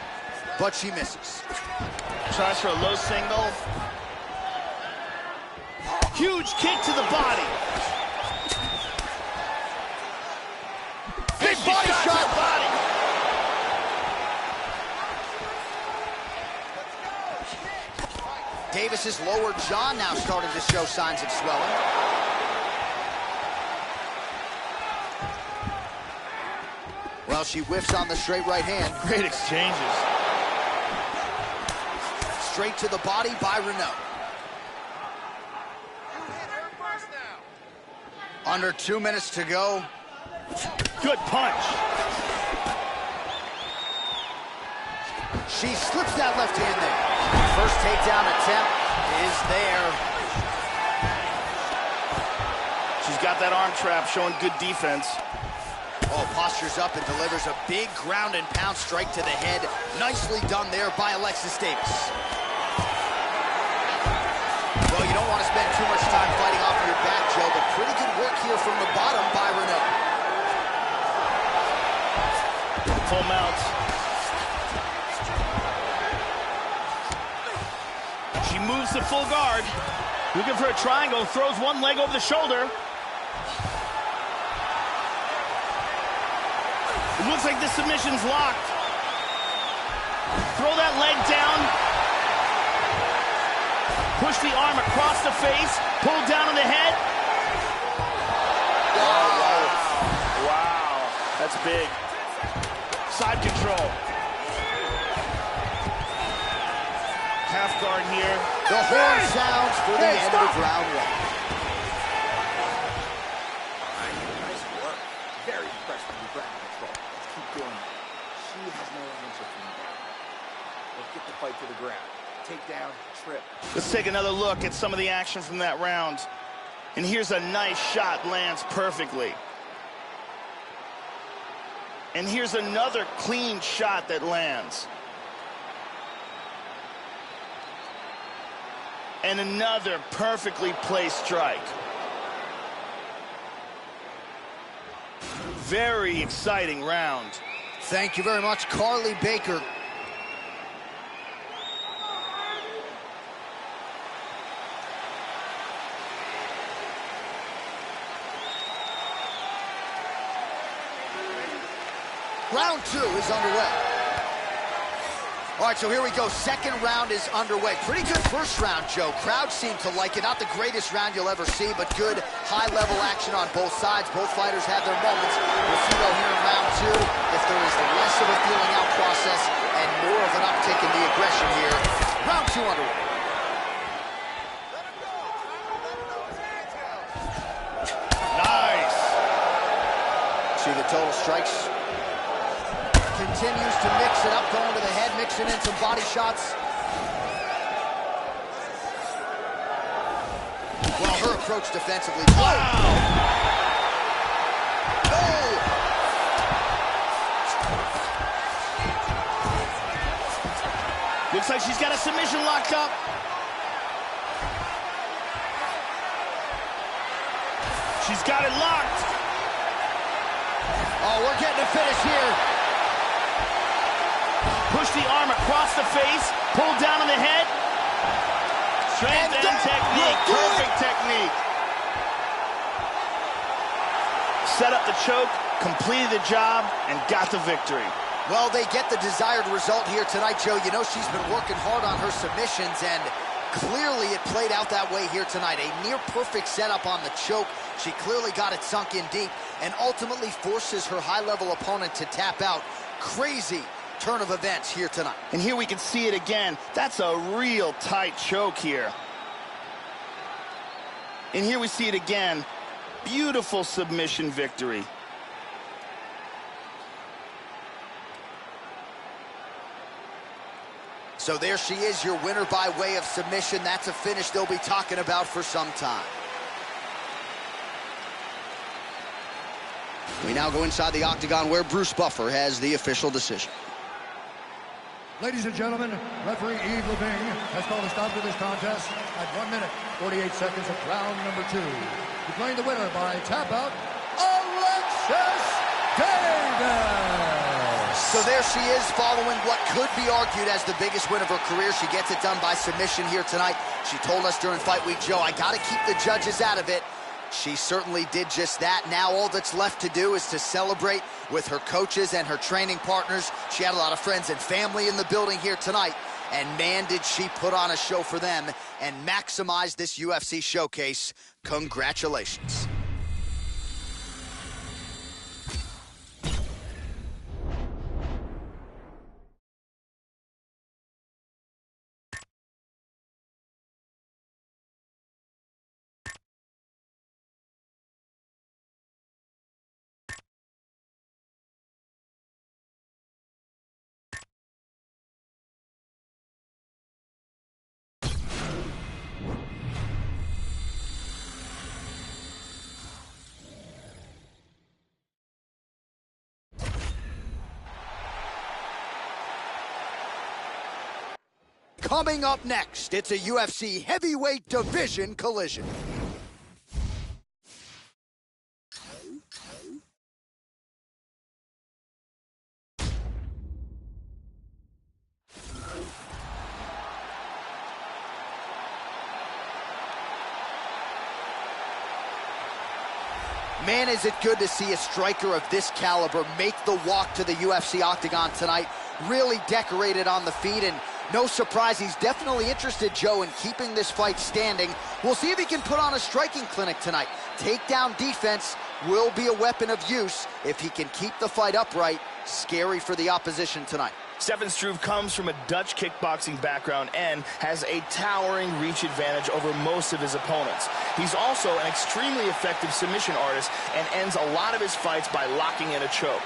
but she misses. Tries for a low single. Huge kick to the body. Big body shot. Body. Davis's lower jaw now starting to show signs of swelling. Well, she whiffs on the straight right hand. Great exchanges. Straight to the body by Renault. Under 2 minutes to go. Good punch. She slips that left hand there. First takedown attempt is there. She's got that arm trap showing good defense. Oh, postures up and delivers a big ground and pound strike to the head. Nicely done there by Alexis Davis. Well, you don't want to spend too much time fighting off your back, Joe, but pretty good work here from the bottom by Renault. Full mount. She moves to full guard. Looking for a triangle, throws one leg over the shoulder. It looks like the submission's locked. Throw that leg down. Push the arm across the face. Pull down on the head. Wow. Wow. That's big. Side control. Half guard here. The horn sounds for the end of round 1. Nice work. Very impressed with your ground control. Let's keep doing it. She has no answer for you. Let's get the fight to the ground. Takedown, trip. Let's take another look at some of the action from that round. And here's a nice shot, lands perfectly. And here's another clean shot that lands. And another perfectly placed strike. very exciting round. Thank you very much, Carly Baker. Round 2 is underway. All right, so here we go. Second round is underway. Pretty good first round, Joe. Crowd seemed to like it. Not the greatest round you'll ever see, but good high-level action on both sides. Both fighters have their moments. We'll see, though, here in round 2 if there is less of a feeling-out process and more of an uptick in the aggression here. Round 2 underway. Nice. See the total strikes. Continues to mix it up, going to the head, mixing in some body shots. Well, her approach defensively. Wow! Oh! Looks like she's got a submission locked up. She's got it locked. Oh, we're getting a finish here. Push the arm across the face, pull down on the head. Strength and technique, perfect technique. Set up the choke, completed the job, and got the victory. Well, they get the desired result here tonight, Joe. You know she's been working hard on her submissions, and clearly it played out that way here tonight. A near-perfect setup on the choke. She clearly got it sunk in deep and ultimately forces her high-level opponent to tap out. Crazy turn of events here tonight. And here we can see it again. That's a real tight choke here. And here we see it again. Beautiful submission victory. So there she is, your winner by way of submission. That's a finish they'll be talking about for some time. We now go inside the octagon where Bruce Buffer has the official decision. Ladies and gentlemen, referee Yves Leving has called a stop to this contest at 1 minute, 48 seconds of round number 2. Declaring the winner by tap out, Alexis Davis! So there she is, following what could be argued as the biggest win of her career. She gets it done by submission here tonight. She told us during Fight Week, Joe, I got to keep the judges out of it. She certainly did just that. Now all that's left to do is to celebrate with her coaches and her training partners. She had a lot of friends and family in the building here tonight. And man, did she put on a show for them and maximize this UFC showcase. Congratulations. Coming up next, it's a UFC heavyweight division collision. Man, is it good to see a striker of this caliber make the walk to the UFC octagon tonight. Really decorated on the feet, and no surprise, he's definitely interested, Joe, in keeping this fight standing. We'll see if he can put on a striking clinic tonight. Takedown defense will be a weapon of use if he can keep the fight upright. Scary for the opposition tonight. Stefan Struve comes from a Dutch kickboxing background and has a towering reach advantage over most of his opponents. He's also an extremely effective submission artist and ends a lot of his fights by locking in a choke.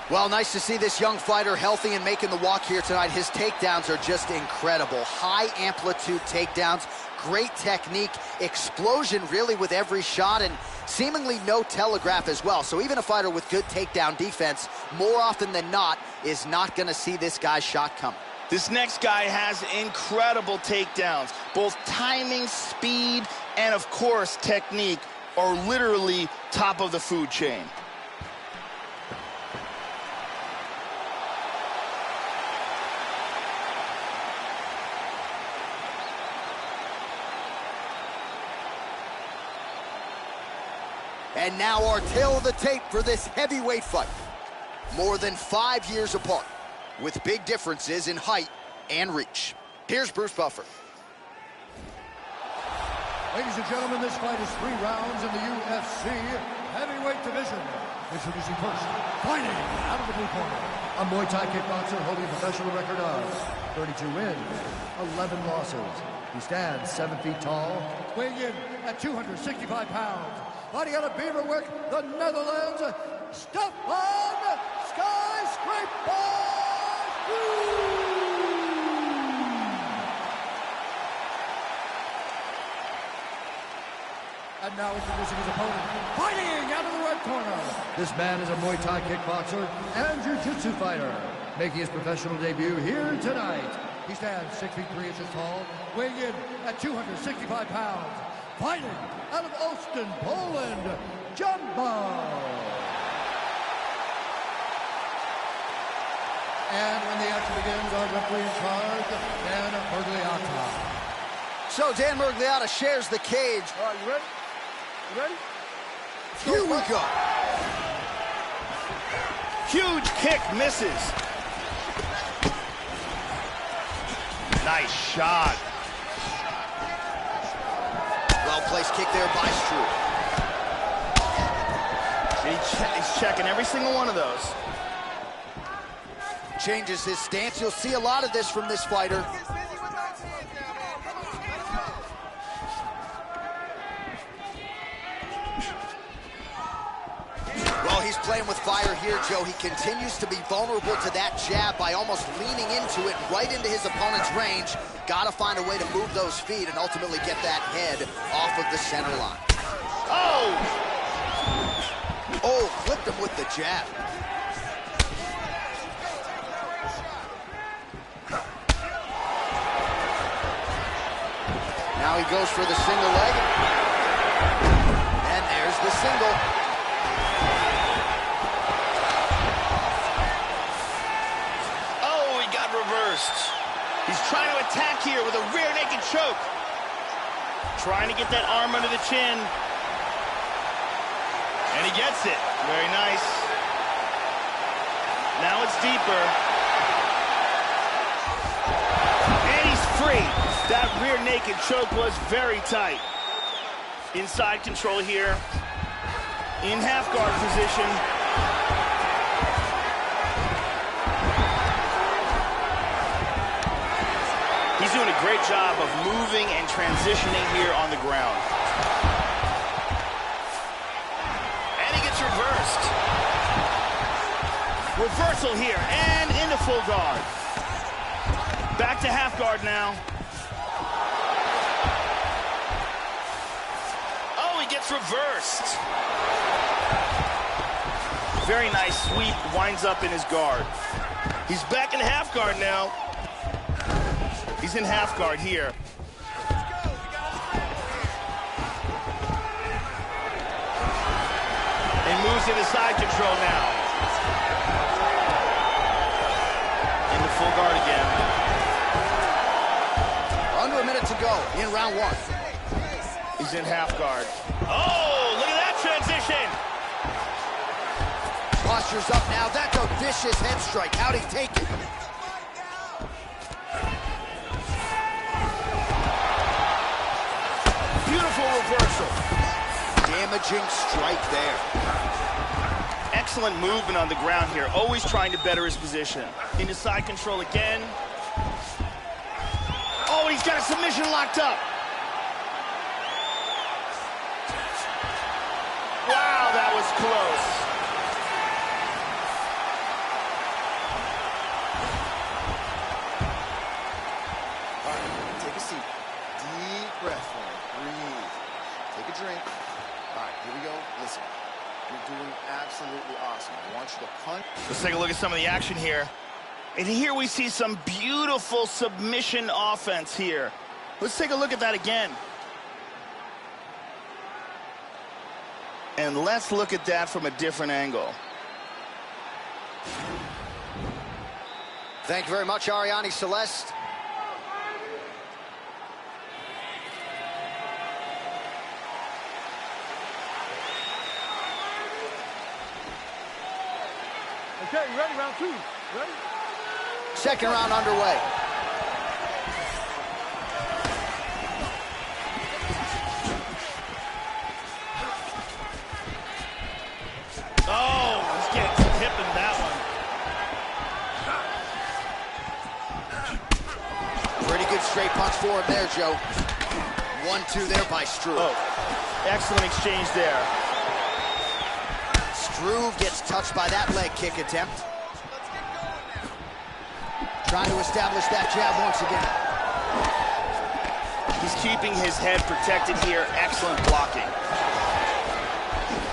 Well, nice to see this young fighter healthy and making the walk here tonight. His takedowns are just incredible. High amplitude takedowns, great technique, explosion really with every shot, and seemingly no telegraph as well. So even a fighter with good takedown defense, more often than not, is not going to see this guy's shot coming. This next guy has incredible takedowns. Both timing, speed, and of course technique are literally top of the food chain. And now our tale of the tape for this heavyweight fight. More than 5 years apart, with big differences in height and reach. Here's Bruce Buffer. Ladies and gentlemen, this fight is 3 rounds in the UFC heavyweight division. Introducing first, fighting out of the blue corner, a Muay Thai kickboxer holding a professional record of 32 wins, 11 losses. He stands 7 feet tall, weighing in at 265 pounds. Fighting out of Beverwijk, the Netherlands, Stefan Skyscraper! And now introducing his opponent, fighting out of the red corner. This man is a Muay Thai kickboxer and jiu-jitsu fighter, making his professional debut here tonight. He stands 6 feet 3 inches tall, weighing in at 265 pounds. Fighting out of Olsztyn, Poland, Jumbo. And when the action begins, our referee in charge, Dan Murgliata. So Dan Murgliata shares the cage. All right, you ready? You ready? Here we go. Huge kick, misses. Nice shot. Well-placed kick there by Struve. He's checking every single one of those. Changes his stance. You'll see a lot of this from this fighter. Well, he's playing with fire here, Joe. He continues to be vulnerable to that jab by almost leaning into it right into his opponent's range. Got to find a way to move those feet and ultimately get that head off of the center line. Oh! Oh, clipped him with the jab. Now he goes for the single leg. And there's the single. Oh, he got reversed. He's trying to attack here with a rear naked choke. Trying to get that arm under the chin. And he gets it. Very nice. Now it's deeper. And he's free. That rear naked choke was very tight. Inside control here. In half guard position. He's doing a great job of moving and transitioning here on the ground. And he gets reversed. Reversal here, and into full guard. Back to half guard now. Oh, he gets reversed. Very nice sweep, winds up in his guard. He's back in half guard now. He's in half guard here. And moves into side control now. Into full guard again. Under a minute to go in round 1. He's in half guard. Oh, look at that transition. Posture's up now. That's a vicious head strike. How'd he take it? Beautiful reversal. Damaging strike there. Excellent movement on the ground here. Always trying to better his position. Into side control again. Oh, and he's got a submission locked up. Wow, that was close. Deep breath for me. Breathe. Take a drink. All right, here we go. Listen, you're doing absolutely awesome. I want you to punch. Let's take a look at some of the action here. And here we see some beautiful submission offense here. Let's take a look at that again. And let's look at that from a different angle. Thank you very much, Ariane Celeste. Okay, you ready? Round 2. Ready? Second round underway. Oh, he's getting some hip in that one. Pretty good straight punch for him there, Joe. 1-2 there by Struve. Oh, excellent exchange there. Struve gets touched by that leg kick attempt. Trying to establish that jab once again. He's keeping his head protected here. Excellent blocking.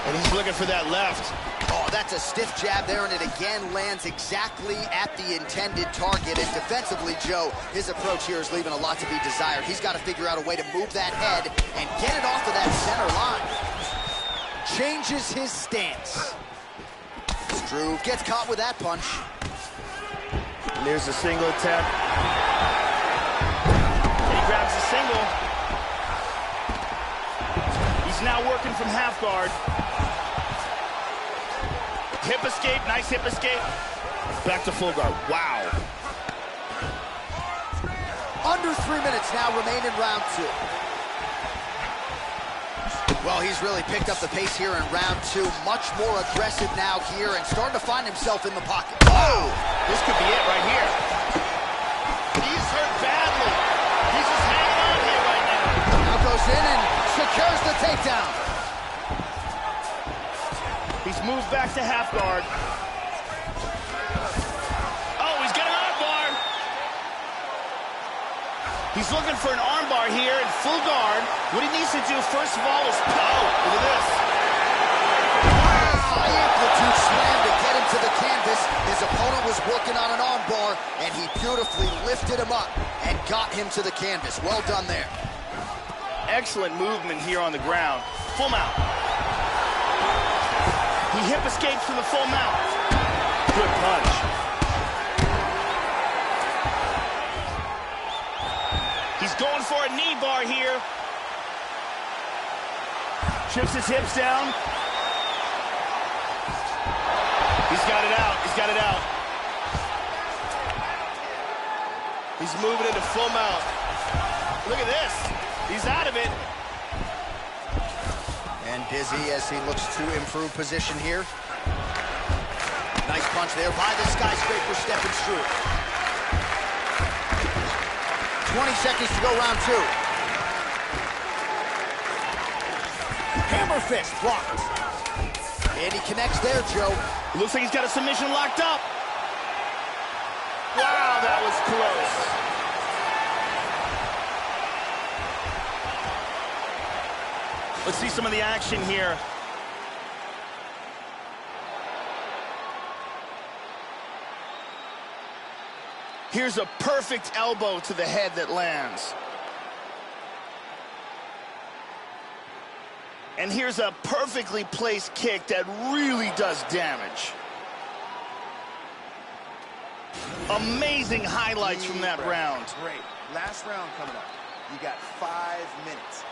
And he's looking for that left. Oh, that's a stiff jab there, and it again lands exactly at the intended target. And defensively, Joe, his approach here is leaving a lot to be desired. He's got to figure out a way to move that head and get it off of that center line. Changes his stance. Struve gets caught with that punch. And there's a single attempt. And he grabs the single. He's now working from half guard. Hip escape, nice hip escape. Back to full guard, wow. Under 3 minutes now remain in round 2. Well, he's really picked up the pace here in round 2. Much more aggressive now here and starting to find himself in the pocket. Oh, this could be it right here. He's hurt badly. He's just hanging on here right now. Now goes in and secures the takedown. He's moved back to half guard. Oh, he's got an arm bar. He's looking for an arm bar here in full guard. What he needs to do, first of all, is... Oh, look at this. High amplitude slam to get him to the canvas. His opponent was working on an arm bar, and he beautifully lifted him up and got him to the canvas. Well done there. Excellent movement here on the ground. Full mount. He hip escapes from the full mount. Good punch. He's going for a knee bar here. Chips his hips down. He's got it out. He's got it out. He's moving into full mount. Look at this. He's out of it. And dizzy as he looks to improve position here. Nice punch there by the skyscraper stepping Struve. 20 seconds to go, round 2. Hammer fist blocked. And he connects there, Joe. It looks like he's got a submission locked up. Wow, that was close. Let's see some of the action here. Here's a perfect elbow to the head that lands. And here's a perfectly placed kick that really does damage. Amazing highlights from that round. Great. Last round coming up. You got 5 minutes.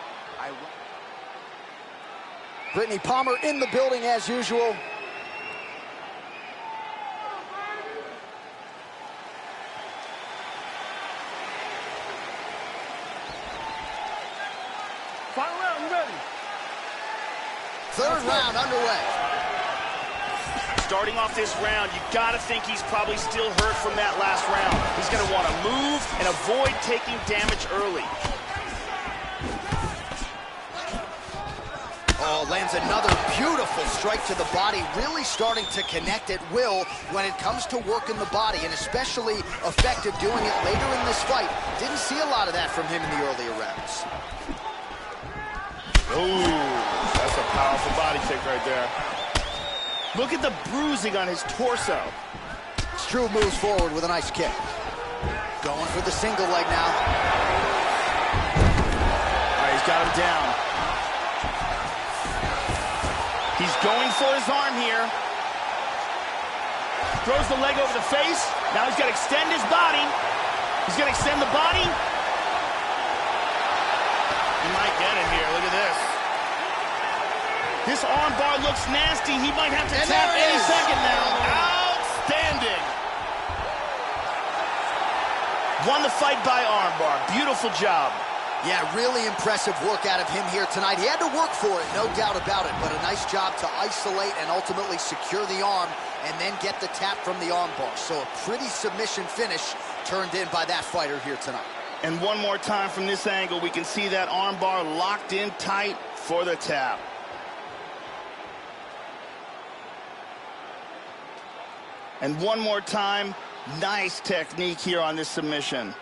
Brittany Palmer in the building as usual. Final round, you ready? Third round underway. Starting off this round, you gotta think he's probably still hurt from that last round. He's gonna want to move and avoid taking damage early. Oh, Oh, lands another beautiful strike to the body, really starting to connect at will when it comes to working the body, and especially effective doing it later in this fight. Didn't see a lot of that from him in the earlier rounds. Ooh, that's a powerful body kick right there. Look at the bruising on his torso. Struve moves forward with a nice kick. Going for the single leg now. All right, he's got him down. He's going for his arm here. Throws the leg over the face. Now he's got to extend his body. He's going to extend the body. He might get it here. Look at this. This arm bar looks nasty. He might have to tap any second now. Outstanding. Won the fight by arm bar. Beautiful job. Yeah, really impressive work out of him here tonight. He had to work for it, no doubt about it, but a nice job to isolate and ultimately secure the arm and then get the tap from the arm bar. So a pretty submission finish turned in by that fighter here tonight. And one more time from this angle, we can see that arm bar locked in tight for the tap. And one more time, nice technique here on this submission.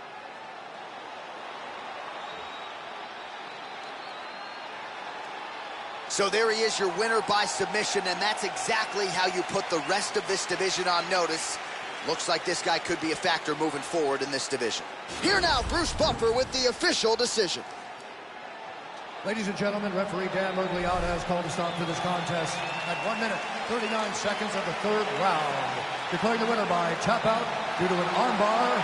So there he is, your winner by submission, and that's exactly how you put the rest of this division on notice. Looks like this guy could be a factor moving forward in this division. Here now, Bruce Buffer with the official decision. Ladies and gentlemen, referee Dan Mergliata has called a stop to this contest at 1 minute, 39 seconds of the third round. Declaring the winner by tap out due to an armbar,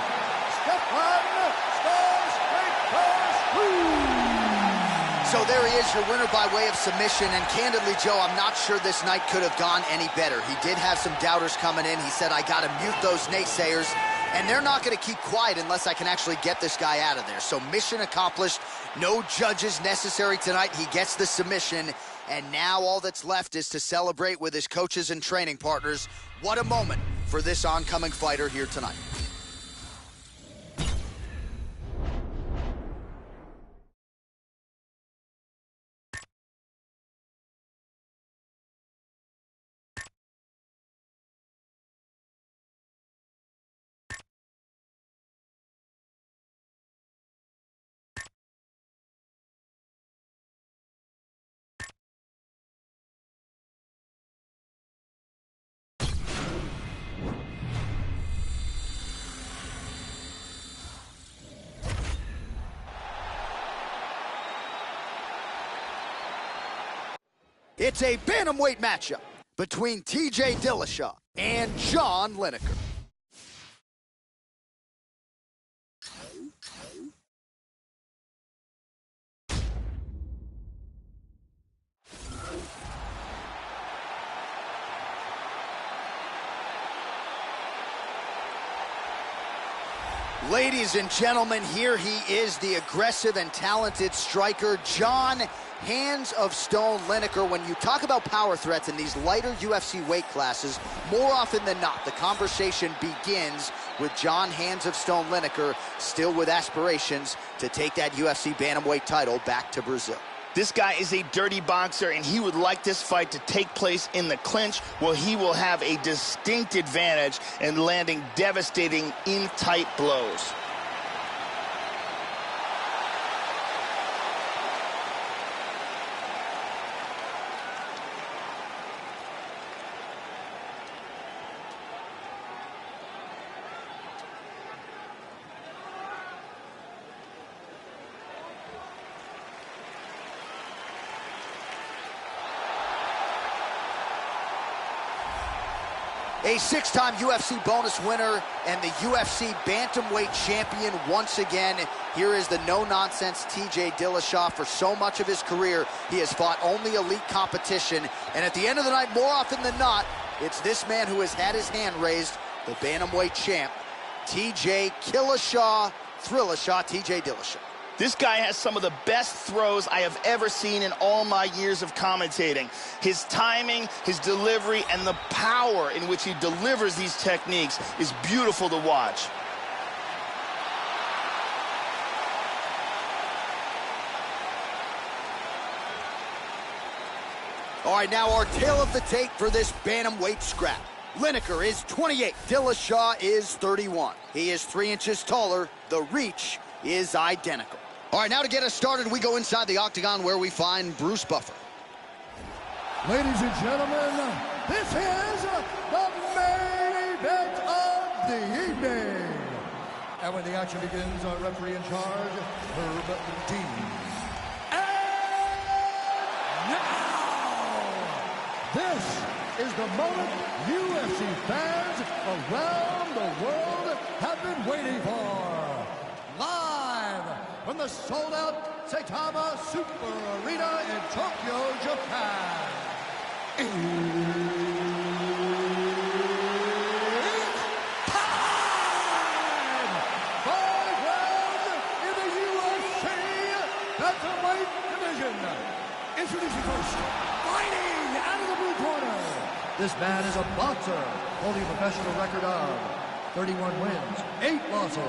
Stefan Struve. So there he is, your winner by way of submission, and candidly, Joe, I'm not sure this night could have gone any better. He did have some doubters coming in. He said, I got to mute those naysayers, and they're not going to keep quiet unless I can actually get this guy out of there. So mission accomplished. No judges necessary tonight. He gets the submission, and now all that's left is to celebrate with his coaches and training partners. What a moment for this oncoming fighter here tonight. It's a bantamweight matchup between TJ Dillashaw and John Lineker. Ladies and gentlemen, here he is, the aggressive and talented striker, John Hands of Stone Lineker. When you talk about power threats in these lighter UFC weight classes, more often than not, the conversation begins with John Hands of Stone Lineker, still with aspirations to take that UFC bantamweight title back to Brazil. This guy is a dirty boxer, and he would like this fight to take place in the clinch, where he will have a distinct advantage in landing devastating in-tight blows. A six-time UFC bonus winner and the UFC bantamweight champion once again. Here is the no-nonsense TJ Dillashaw. For so much of his career, he has fought only elite competition. And at the end of the night, more often than not, it's this man who has had his hand raised, the bantamweight champ, TJ Killashaw, Thrillashaw, TJ Dillashaw. This guy has some of the best throws I have ever seen in all my years of commentating. His timing, his delivery, and the power in which he delivers these techniques is beautiful to watch. All right, now our tail of the tape for this bantamweight scrap. Lineker is 28. Dillashaw is 31. He is 3 inches taller. The reach is identical. All right, now to get us started, we go inside the octagon where we find Bruce Buffer. Ladies and gentlemen, this is the main event of the evening. And when the action begins, our referee in charge, Herb Dean. And now, this is the moment UFC fans around the world have been waiting for. Live from the sold-out Saitama Super Arena in Tokyo, Japan. It's time! 5 rounds in the UFC bantamweight division. Introducing first, fighting out of the blue corner. This man is a boxer, holding a professional record of 31 wins, 8 losses.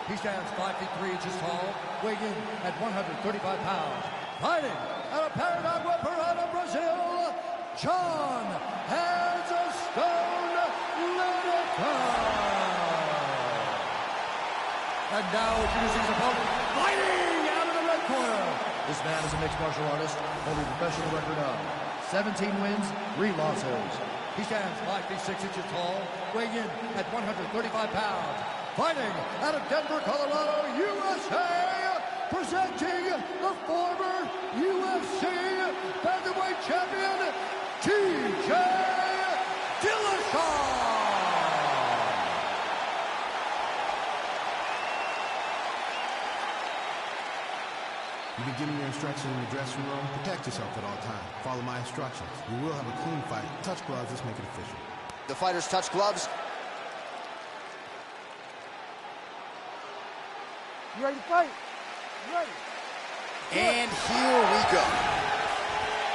He stands 5 feet 3 inches tall, weighing in at 135 pounds. Fighting out of Paraná, Paraná, Brazil, John Hands of Stone Lineker. And now introducing his opponent, fighting out of the red corner. This man is a mixed martial artist, holding a professional record of 17 wins, 3 losses. He stands 5 feet 6 inches tall, weighing in at 135 pounds. Fighting out of Denver, Colorado, USA, presenting the former UFC bantamweight champion, TJ Dillashaw. You be giving your instructions in the dressing room. Protect yourself at all times. Follow my instructions. We will have a clean fight. Touch gloves. Let's make it official. The fighters touch gloves. You ready to fight? You ready? And here we go.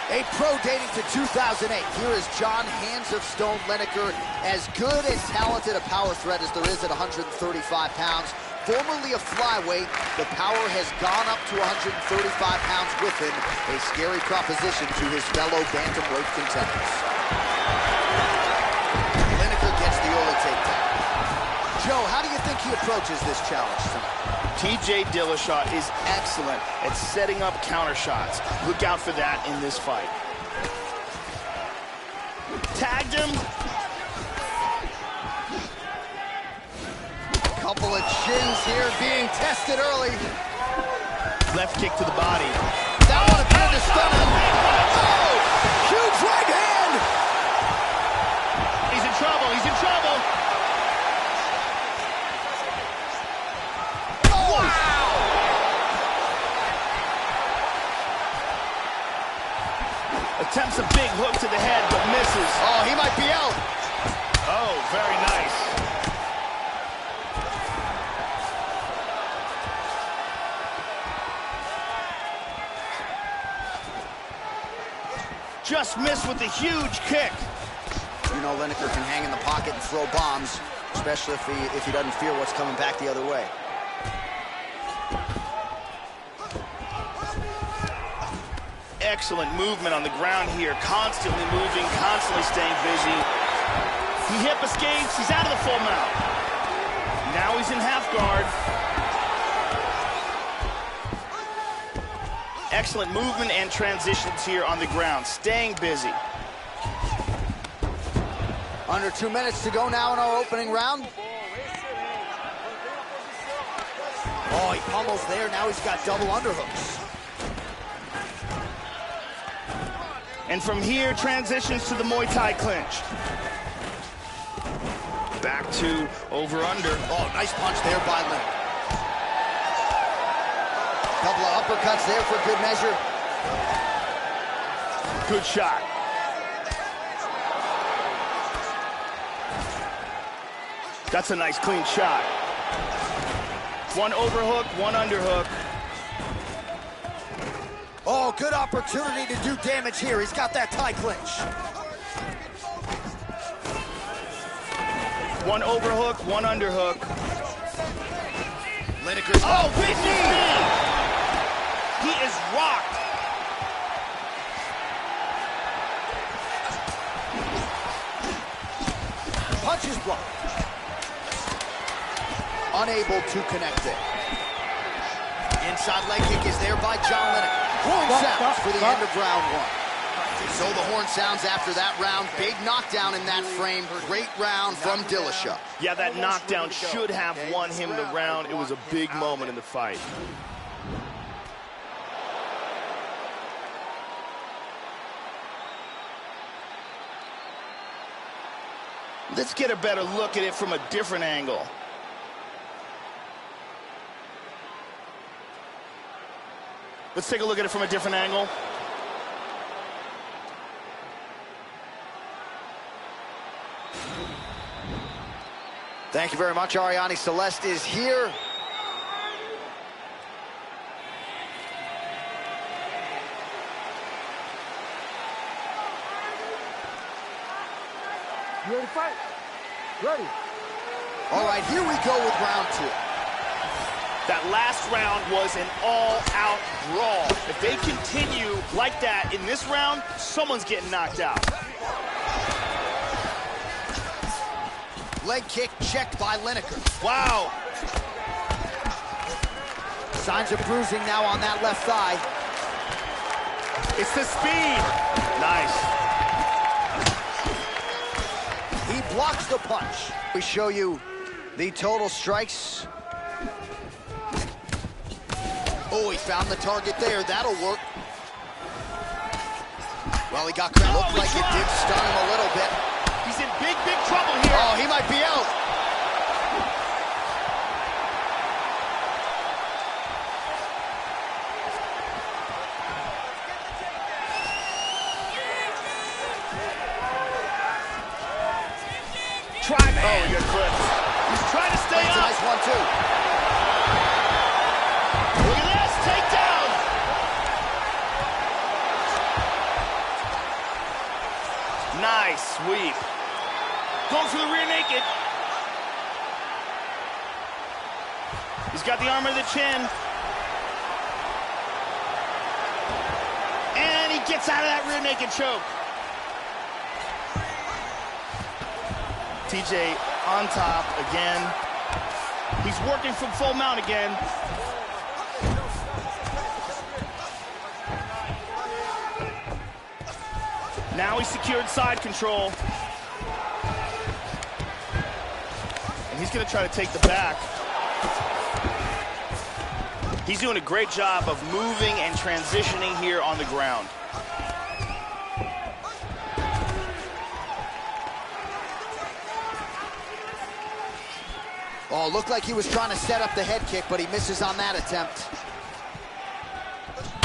A pro dating to 2008. Here is John Hands of Stone Lineker, as good and talented a power threat as there is at 135 pounds. Formerly a flyweight, the power has gone up to 135 pounds with him, a scary proposition to his fellow bantamweight contenders. Lineker gets the early takedown. Joe, how do you think he approaches this challenge tonight? TJ Dillashaw is excellent at setting up counter shots. Look out for that in this fight. Tagged him. Couple of chins here being tested early. Left kick to the body. That one appeared to stun him. Oh! Huge right hand! He's in trouble. He's in trouble. Oh! Wow! Attempts a big hook to the head, but misses. Oh, he might be out. Oh, very nice. Just missed with a huge kick. You know Lineker can hang in the pocket and throw bombs, especially if he doesn't fear what's coming back the other way. Excellent movement on the ground here. Constantly moving, constantly staying busy. He hip escapes. He's out of the full mount. Now he's in half guard. Excellent movement and transitions here on the ground. Staying busy. Under 2 minutes to go now in our opening round. Oh, he pummels there. Now he's got double underhooks. And from here, transitions to the Muay Thai clinch. Back to over-under. Oh, nice punch there by Lineker. Couple of uppercuts there for good measure. Good shot. That's a nice clean shot. One overhook, one underhook. Oh, good opportunity to do damage here. He's got that tie clinch. One overhook, one underhook. Lineker's big knee! He is rocked. is blocked. Unable to connect it. Inside leg kick is there by John Lineker. Horn sounds for the end of round one. So the horn sounds after that round. Big knockdown in that frame. Great round from Dillashaw. Yeah, that knockdown should have won him the round. It was a big moment in the fight. Let's get a better look at it from a different angle. Let's take a look at it from a different angle. Thank you very much. Ariane Celeste is here. You ready to fight? Ready. All right, here we go with round two. That last round was an all-out brawl. If they continue like that in this round, someone's getting knocked out. Leg kick checked by Lineker. Wow. Signs of bruising now on that left thigh. It's the speed. Nice. He blocks the punch. We show you the total strikes. Oh, he found the target there. That'll work. Well, he got credit. Looked like it did stun him a little bit. He's in big, big trouble here. Oh, he might be out. Try, man. Oh, he got clipped. He's trying to stay up. Nice one, too. Look at this, takedown. Nice sweep. Going for the rear naked. He's got the arm of the chin. And he gets out of that rear naked choke. TJ on top again. He's working from full mount again. Now he secured side control. And he's going to try to take the back. He's doing a great job of moving and transitioning here on the ground. Oh, looked like he was trying to set up the head kick, but he misses on that attempt.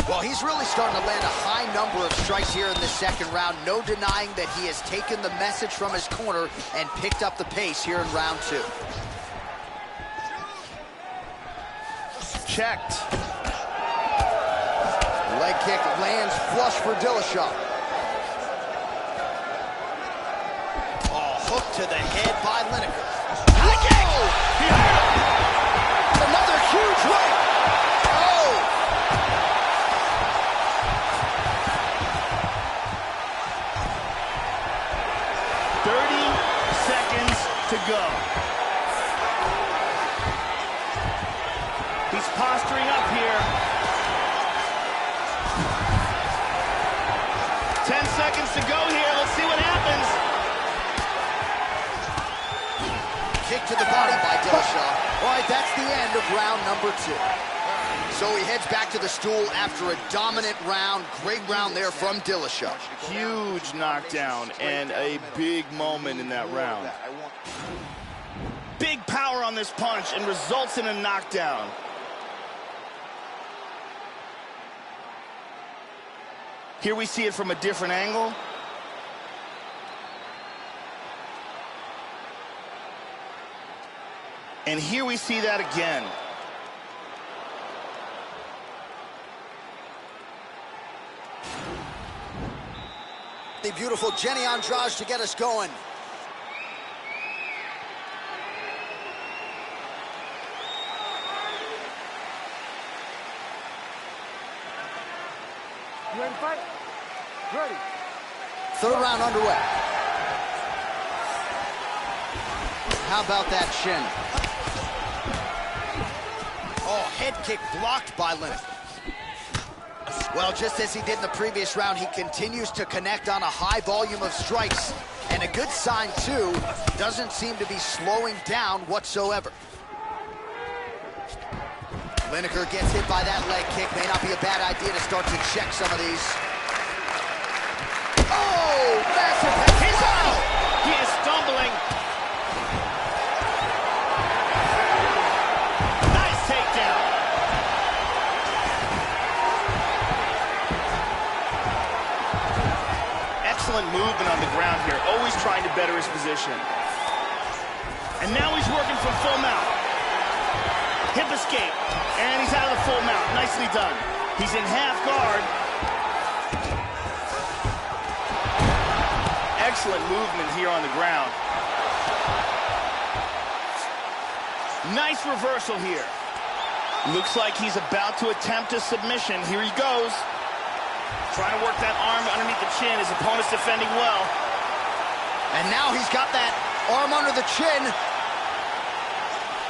Well, he's really starting to land a high number of strikes here in the second round. No denying that he has taken the message from his corner and picked up the pace here in round two. Checked. Leg kick lands flush for Dillashaw. Oh, hook to the head by Lineker. Leg kick! He hurt him! Another huge right! Oh! Seconds to go. He's posturing up here. 10 seconds to go here. Let's see what happens. Kick to the body by Dillashaw. All right, that's the end of round number two. So he heads back to the stool after a dominant round. Great round there from Dillashaw. Huge knockdown and a big moment in that round. Big power on this punch and results in a knockdown. Here we see it from a different angle. And here we see that again. The beautiful Jenny Andrade to get us going. You ready to fight? Ready. Third round underway. How about that shin? Oh, head kick blocked by Lineker. Well, just as he did in the previous round, he continues to connect on a high volume of strikes. And a good sign, too, doesn't seem to be slowing down whatsoever. Lineker gets hit by that leg kick. May not be a bad idea to start to check some of these. Oh, massive head. He's out! He is stumbling. Nice takedown. Excellent movement on the ground here, always trying to better his position. And now he's working from full mount. Hip escape, and he's out of the full mount. Nicely done. He's in half guard. Excellent movement here on the ground. Nice reversal here. Looks like he's about to attempt a submission. Here he goes. Trying to work that arm underneath the chin. His opponent's defending well. And now he's got that arm under the chin.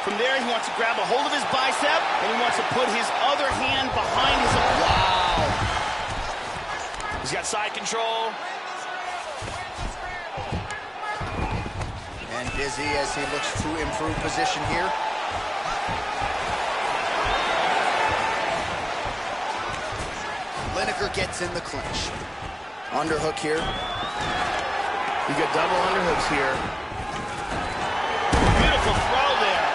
From there, he wants to grab a hold of his bicep, and he wants to put his other hand behind his... Wow. He's got side control. And dizzy as he looks to improve position here. Lineker gets in the clinch. Underhook here. You got double underhooks here. Beautiful throw there.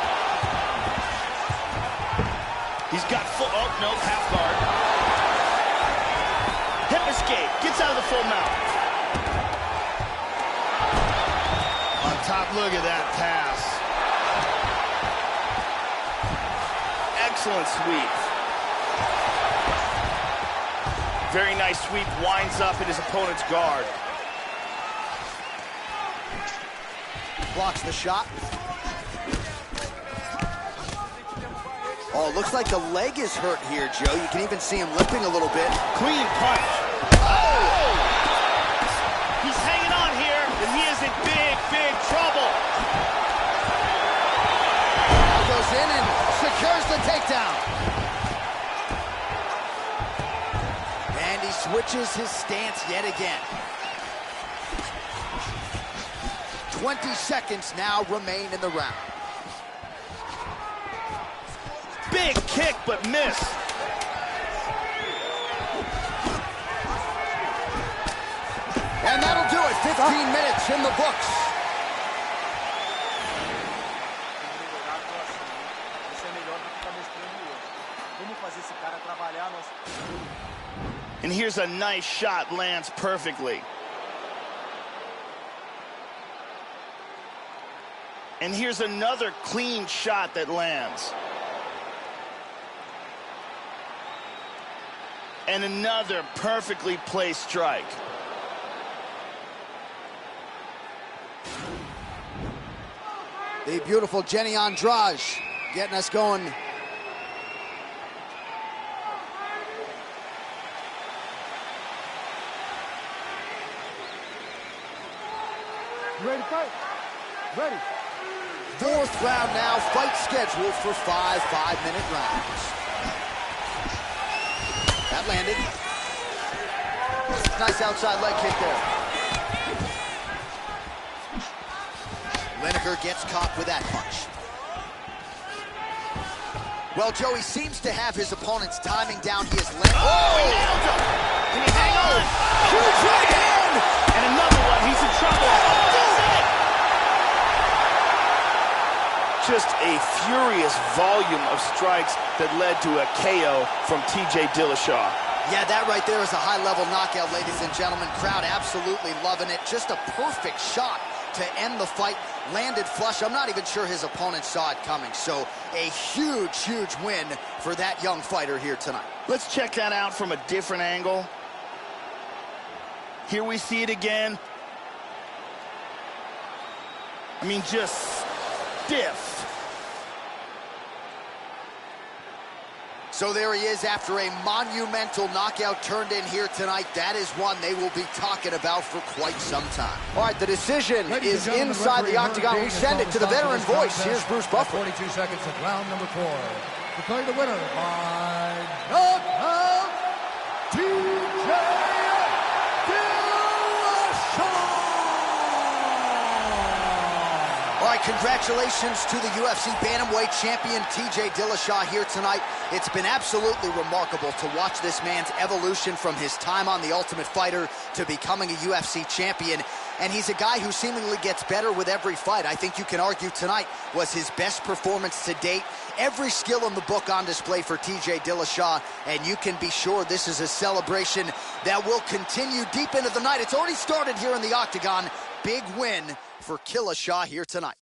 He's got full, oh, no, half guard. Hip escape, gets out of the full mount. On top, look at that pass. Excellent sweep. Very nice sweep, winds up in his opponent's guard. Blocks the shot. Oh, looks like the leg is hurt here, Joe. You can even see him limping a little bit. Clean punch. Oh! He's hanging on here, and he is in big, big trouble. Now goes in and secures the takedown. And he switches his stance yet again. 20 seconds now remain in the round. Big kick, but miss. And that'll do it. 15 minutes in the books. And here's a nice shot, lands perfectly. And here's another clean shot that lands. And another perfectly placed strike. The beautiful Jenny Andrade getting us going. Ready to fight? Ready. Fourth round now, fight scheduled for 5 5-minute rounds. That landed. Nice outside leg kick there. Lineker gets caught with that punch. Well, Joey seems to have his opponent's timing down. He is landing. Oh, he nailed him! Can he hang on? Huge right hand! And another one, he's in trouble. Oh, that's it! Just a furious volume of strikes that led to a KO from TJ Dillashaw. Yeah, that right there is a high-level knockout, ladies and gentlemen. Crowd absolutely loving it. Just a perfect shot to end the fight. Landed flush. I'm not even sure his opponent saw it coming. So a huge, huge win for that young fighter here tonight. Let's check that out from a different angle. Here we see it again. I mean, just stiff. So there he is after a monumental knockout turned in here tonight. That is one they will be talking about for quite some time. All right, the decision is inside the octagon. We send it to the veteran voice. Here's Bruce Buffer. 42 seconds of round number 4. Declaring the winner by knockout, TJ DILLASHAW! All right, congratulations to the UFC Bantamweight champion, TJ DILLASHAW, here tonight. It's been absolutely remarkable to watch this man's evolution from his time on The Ultimate Fighter to becoming a UFC champion. And he's a guy who seemingly gets better with every fight. I think you can argue tonight was his best performance to date. Every skill in the book on display for TJ DILLASHAW, and you can be sure this is a celebration that will continue deep into the night. It's already started here in the octagon. Big win for DILLASHAW here tonight.